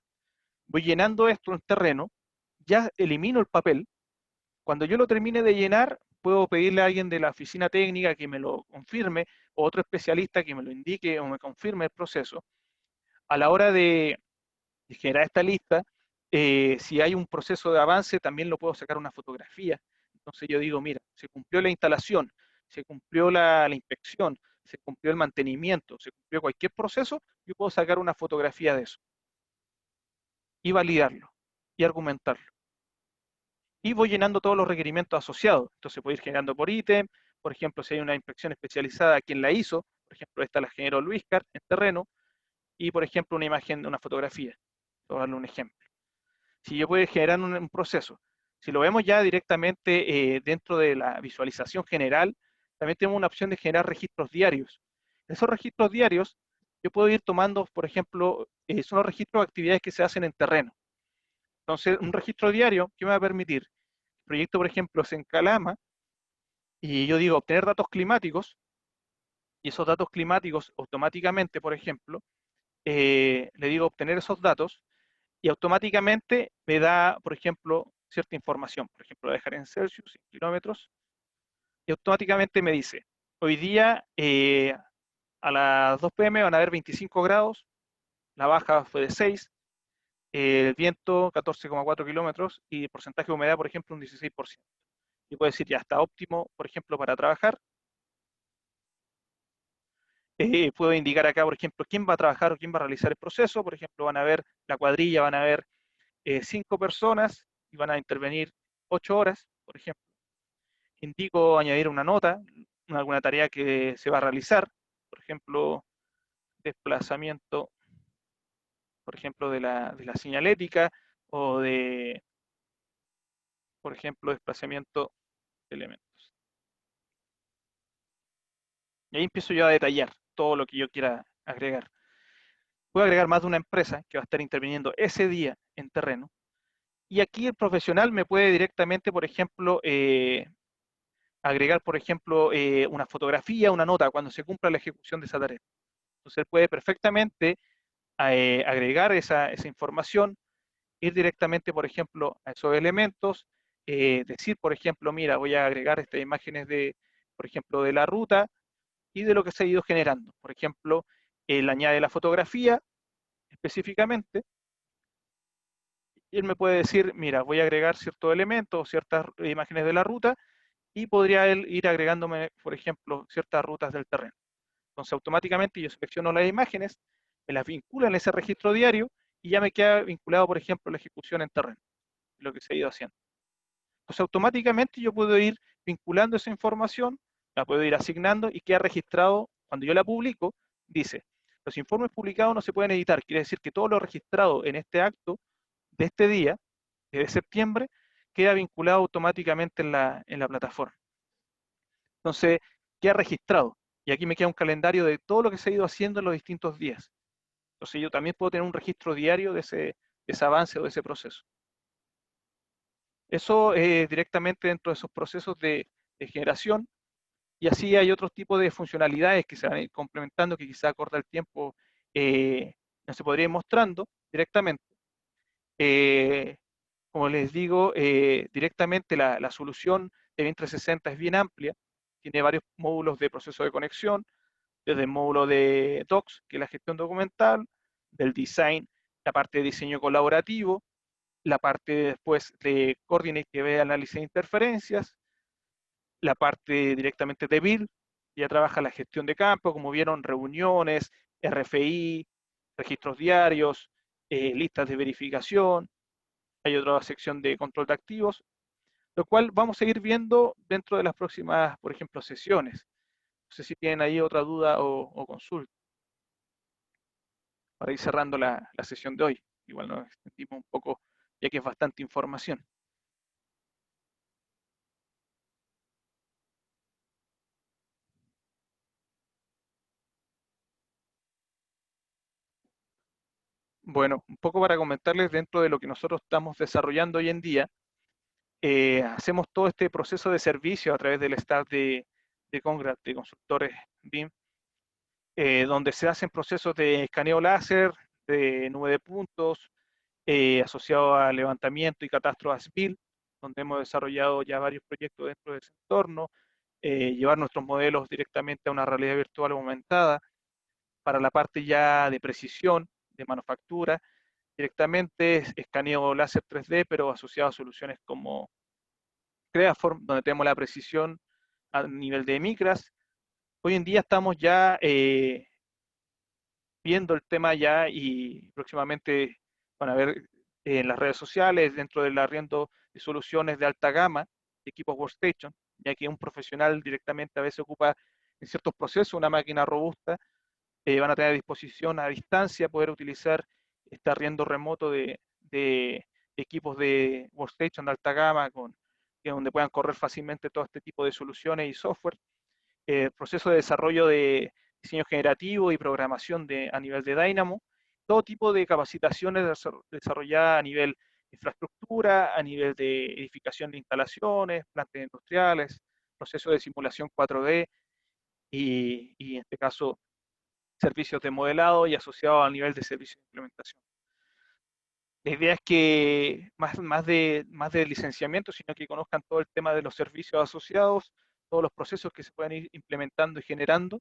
Voy llenando esto en terreno, ya elimino el papel. Cuando yo lo termine de llenar, puedo pedirle a alguien de la oficina técnica que me lo confirme, o otro especialista que me lo indique o me confirme el proceso. A la hora de generar esta lista, si hay un proceso de avance, también lo puedo sacar una fotografía. Entonces yo digo, mira, se cumplió la instalación, se cumplió la inspección, se cumplió el mantenimiento, se cumplió cualquier proceso, yo puedo sacar una fotografía de eso y validarlo y argumentarlo. Y voy llenando todos los requerimientos asociados. Entonces puedo ir generando por ítem, por ejemplo, si hay una inspección especializada, quién la hizo, por ejemplo, esta la generó Luiscar en terreno, y por ejemplo una imagen, una fotografía, voy a darle un ejemplo. Si yo puedo generar un proceso, si lo vemos ya directamente dentro de la visualización general, también tenemos una opción de generar registros diarios. Esos registros diarios, yo puedo ir tomando, por ejemplo, son los registros de actividades que se hacen en terreno. Entonces, un registro diario que me va a permitir, el proyecto, por ejemplo, es en Calama, y yo digo obtener datos climáticos, y esos datos climáticos automáticamente, por ejemplo, le digo obtener esos datos, y automáticamente me da, por ejemplo, cierta información, por ejemplo, dejar en Celsius, en kilómetros, y automáticamente me dice, hoy día a las 2 p.m. van a haber 25 grados, la baja fue de 6, el viento 14,4 kilómetros y el porcentaje de humedad, por ejemplo, un 16%. Y puedo decir, ya está óptimo, por ejemplo, para trabajar. Puedo indicar acá, por ejemplo, quién va a trabajar o quién va a realizar el proceso. Por ejemplo, van a ver la cuadrilla, van a ver 5 personas y van a intervenir 8 horas, por ejemplo. Indico añadir una nota, alguna tarea que se va a realizar, por ejemplo, desplazamiento, por ejemplo, de la señalética o de, por ejemplo, desplazamiento de elementos. Y ahí empiezo yo a detallar todo lo que yo quiera agregar. Puedo agregar más de una empresa que va a estar interviniendo ese día en terreno. Y aquí el profesional me puede directamente, por ejemplo, agregar, por ejemplo, una fotografía, una nota cuando se cumpla la ejecución de esa tarea. Entonces él puede perfectamente agregar esa información, ir directamente, por ejemplo, a esos elementos, decir, por ejemplo, mira, voy a agregar estas imágenes de, por ejemplo, de la ruta y de lo que se ha ido generando. Por ejemplo, él añade la fotografía específicamente y él me puede decir, mira, voy a agregar ciertos elementos, ciertas imágenes de la ruta y podría él ir agregándome, por ejemplo, ciertas rutas del terreno. Entonces, automáticamente yo selecciono las imágenes, me las vinculo en ese registro diario y ya me queda vinculado, por ejemplo, la ejecución en terreno, lo que se ha ido haciendo. Entonces, automáticamente yo puedo ir vinculando esa información, la puedo ir asignando y queda registrado, cuando yo la publico, dice, los informes publicados no se pueden editar, quiere decir que todo lo registrado en este acto de este día, de septiembre, queda vinculado automáticamente en la plataforma. Entonces, queda registrado. Y aquí me queda un calendario de todo lo que se ha ido haciendo en los distintos días. Entonces, yo también puedo tener un registro diario de ese avance o de ese proceso. Eso directamente dentro de esos procesos de generación. Y así hay otros tipos de funcionalidades que se van a ir complementando, que quizá corta el tiempo, no se podría ir mostrando directamente. Eh, Como les digo, directamente la solución de Vim 360 es bien amplia, tiene varios módulos de proceso de conexión, desde el módulo de Docs, que es la gestión documental, del design, la parte de diseño colaborativo, la parte después de Coordinate, que ve análisis de interferencias, la parte directamente de Build, ya trabaja la gestión de campo, como vieron, reuniones, RFI, registros diarios, listas de verificación, hay otra sección de control de activos, lo cual vamos a ir viendo dentro de las próximas, por ejemplo, sesiones. No sé si tienen ahí otra duda o consulta para ir cerrando la sesión de hoy. Igual nos extendimos un poco, ya que es bastante información. Bueno, un poco para comentarles dentro de lo que nosotros estamos desarrollando hoy en día, hacemos todo este proceso de servicio a través del staff de Congrad, de consultores BIM, donde se hacen procesos de escaneo láser, de nube de puntos, asociado a levantamiento y catastro ASBIL, donde hemos desarrollado ya varios proyectos dentro de ese entorno, llevar nuestros modelos directamente a una realidad virtual aumentada, para la parte ya de precisión, de manufactura, directamente escaneo láser 3D, pero asociado a soluciones como Creaform, donde tenemos la precisión a nivel de micras. Hoy en día estamos ya viendo el tema ya y próximamente van a ver en las redes sociales, dentro del arriendo de soluciones de alta gama, de equipos Workstation, ya que un profesional directamente a veces ocupa en ciertos procesos una máquina robusta, van a tener a disposición a distancia poder utilizar este arriendo remoto de equipos de Workstation de alta gama, donde puedan correr fácilmente todo este tipo de soluciones y software. proceso de desarrollo de diseño generativo y programación a nivel de Dynamo, todo tipo de capacitaciones desarrolladas a nivel de infraestructura, a nivel de edificación de instalaciones, plantas industriales, procesos de simulación 4D y en este caso servicios de modelado y asociados al nivel de servicios de implementación. La idea es que más de licenciamiento, sino que conozcan todo el tema de los servicios asociados, todos los procesos que se pueden ir implementando y generando,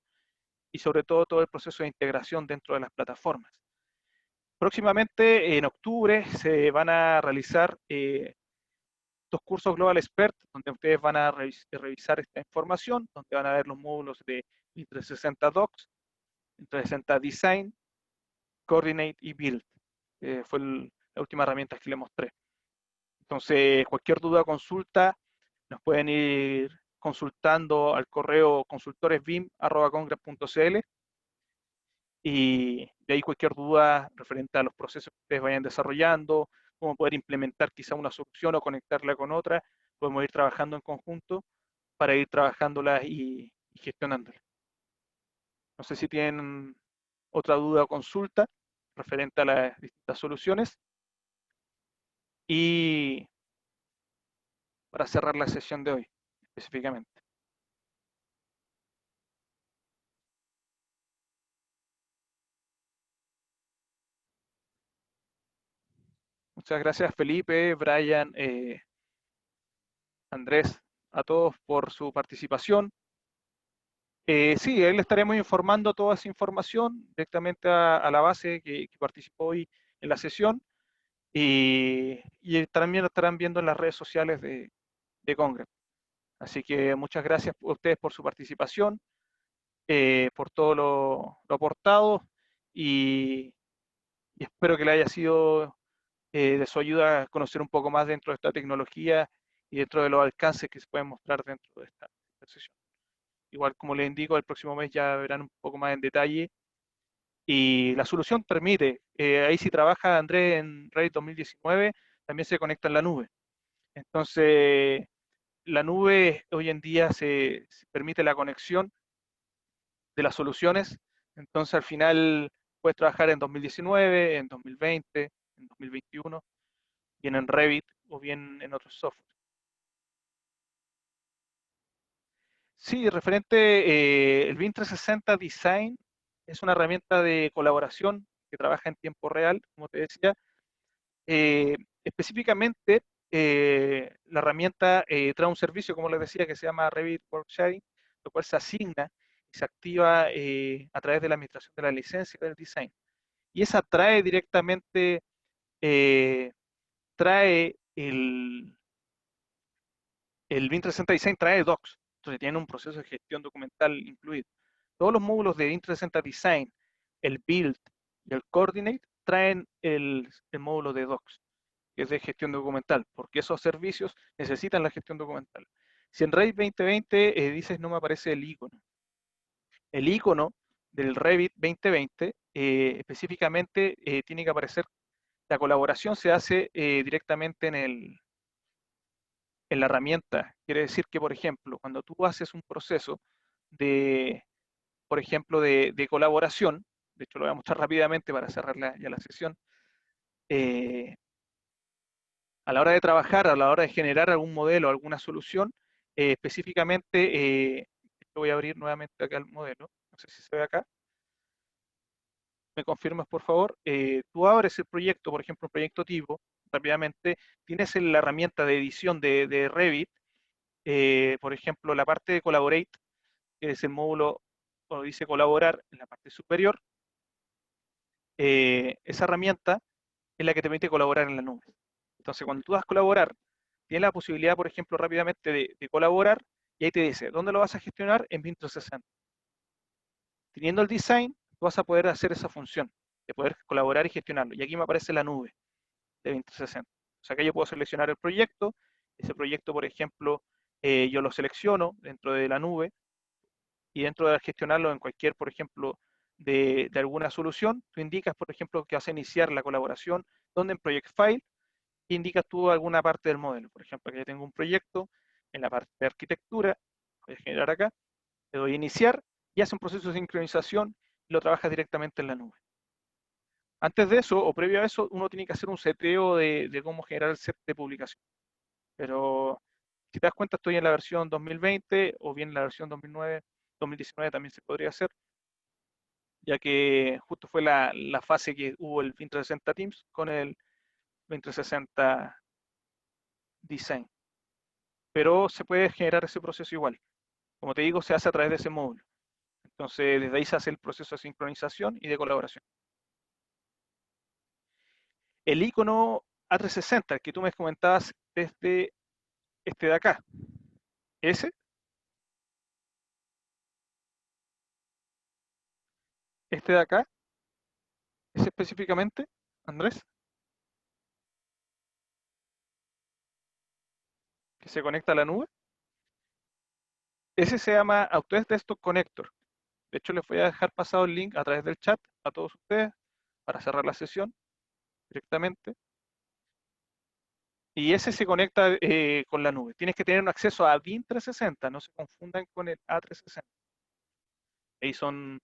y sobre todo todo el proceso de integración dentro de las plataformas. Próximamente, en octubre, se van a realizar dos cursos Global Expert, donde ustedes van a revisar esta información, donde van a ver los módulos de 360 Docs, 360 Design, Coordinate y Build. Fue la última herramienta que les mostré. Entonces, cualquier duda o consulta, nos pueden ir consultando al correo consultoresbim@congres.cl y de ahí cualquier duda referente a los procesos que ustedes vayan desarrollando, cómo poder implementar quizá una solución o conectarla con otra, podemos ir trabajando en conjunto para ir trabajándolas y gestionándolas. No sé si tienen otra duda o consulta referente a las distintas soluciones. Y para cerrar la sesión de hoy, específicamente. Muchas gracias Felipe, Brian, Andrés, a todos por su participación. Sí, ahí le estaremos informando toda esa información directamente a la base que participó hoy en la sesión y también lo estarán viendo en las redes sociales de Congres. Así que muchas gracias a ustedes por su participación, por todo lo aportado y espero que le haya sido de su ayuda a conocer un poco más dentro de esta tecnología y dentro de los alcances que se pueden mostrar dentro de esta sesión. Igual como les indico, el próximo mes ya verán un poco más en detalle y la solución permite, ahí si trabaja Andrés en Revit 2019, también se conecta en la nube. Entonces, la nube hoy en día se permite la conexión de las soluciones, entonces al final puedes trabajar en 2019, en 2020, en 2021, bien en Revit o bien en otros software. Sí, referente, el BIM 360 Design es una herramienta de colaboración que trabaja en tiempo real, como te decía. Eh, Específicamente, la herramienta trae un servicio, como les decía, que se llama Revit Worksharing, lo cual se asigna y se activa a través de la administración de la licencia del design. Y esa trae directamente, eh, trae el BIM 360 Design trae docs, entonces tiene un proceso de gestión documental incluido. Todos los módulos de BIM 360 Design, el Build y el Coordinate traen el módulo de docs, que es de gestión documental, porque esos servicios necesitan la gestión documental. Si en Revit 2020 dices no me aparece el icono. El icono del Revit 2020 específicamente tiene que aparecer, la colaboración se hace directamente en la herramienta. Quiere decir que, por ejemplo, cuando tú haces un proceso de, por ejemplo, de colaboración, de hecho lo voy a mostrar rápidamente para cerrar ya la sesión, eh, a la hora de trabajar, a la hora de generar algún modelo, alguna solución, específicamente, voy a abrir nuevamente acá el modelo, no sé si se ve acá, me confirmas por favor, tú abres el proyecto, por ejemplo, un proyecto tipo, rápidamente, tienes la herramienta de edición de Revit, por ejemplo, la parte de Collaborate, que es el módulo, cuando dice colaborar en la parte superior, esa herramienta es la que te permite colaborar en la nube. Entonces, cuando tú das colaborar, tienes la posibilidad, por ejemplo, rápidamente de colaborar y ahí te dice, ¿dónde lo vas a gestionar? En BIM 360. Teniendo el design, tú vas a poder hacer esa función, de poder colaborar y gestionarlo. Y aquí me aparece la nube de BIM 360. O sea que yo puedo seleccionar el proyecto, ese proyecto, por ejemplo, yo lo selecciono dentro de la nube, y dentro de gestionarlo en cualquier, por ejemplo, de alguna solución, tú indicas, por ejemplo, que vas a iniciar la colaboración, donde en Project File, indicas tú alguna parte del modelo. Por ejemplo, que yo tengo un proyecto en la parte de arquitectura, voy a generar acá, Le doy a iniciar y hace un proceso de sincronización y lo trabaja directamente en la nube. Antes de eso, o previo a eso, uno tiene que hacer un seteo de cómo generar el set de publicación. Pero si te das cuenta, estoy en la versión 2020 o bien en la versión 2009, 2019 también se podría hacer, ya que justo fue la fase que hubo el 2060 Teams con el 2060 Design. Pero se puede generar ese proceso igual. Como te digo, se hace a través de ese módulo. Entonces, desde ahí se hace el proceso de sincronización y de colaboración. El icono A360, el que tú me comentabas desde este de acá, ese, este de acá, ese específicamente, Andrés, que se conecta a la nube, ese se llama Autodesk Desktop Connector. De hecho, les voy a dejar pasado el link a través del chat a todos ustedes para cerrar la sesión directamente. Y ese se conecta con la nube. Tienes que tener un acceso a BIM 360, no se confundan con el A360. Ahí son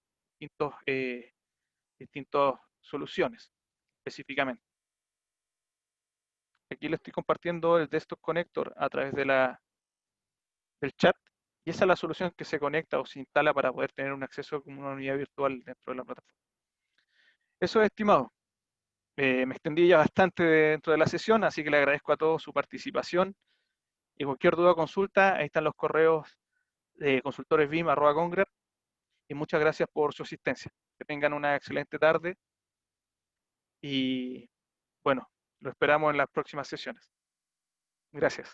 distintas soluciones específicamente. Aquí le estoy compartiendo el Desktop Connector a través del chat y esa es la solución que se conecta o se instala para poder tener un acceso como una unidad virtual dentro de la plataforma. Eso es estimado. Me extendí ya bastante dentro de la sesión, así que le agradezco a todos su participación y cualquier duda o consulta, ahí están los correos de consultoresbim@congrer y muchas gracias por su asistencia. Que tengan una excelente tarde y bueno, lo esperamos en las próximas sesiones. Gracias.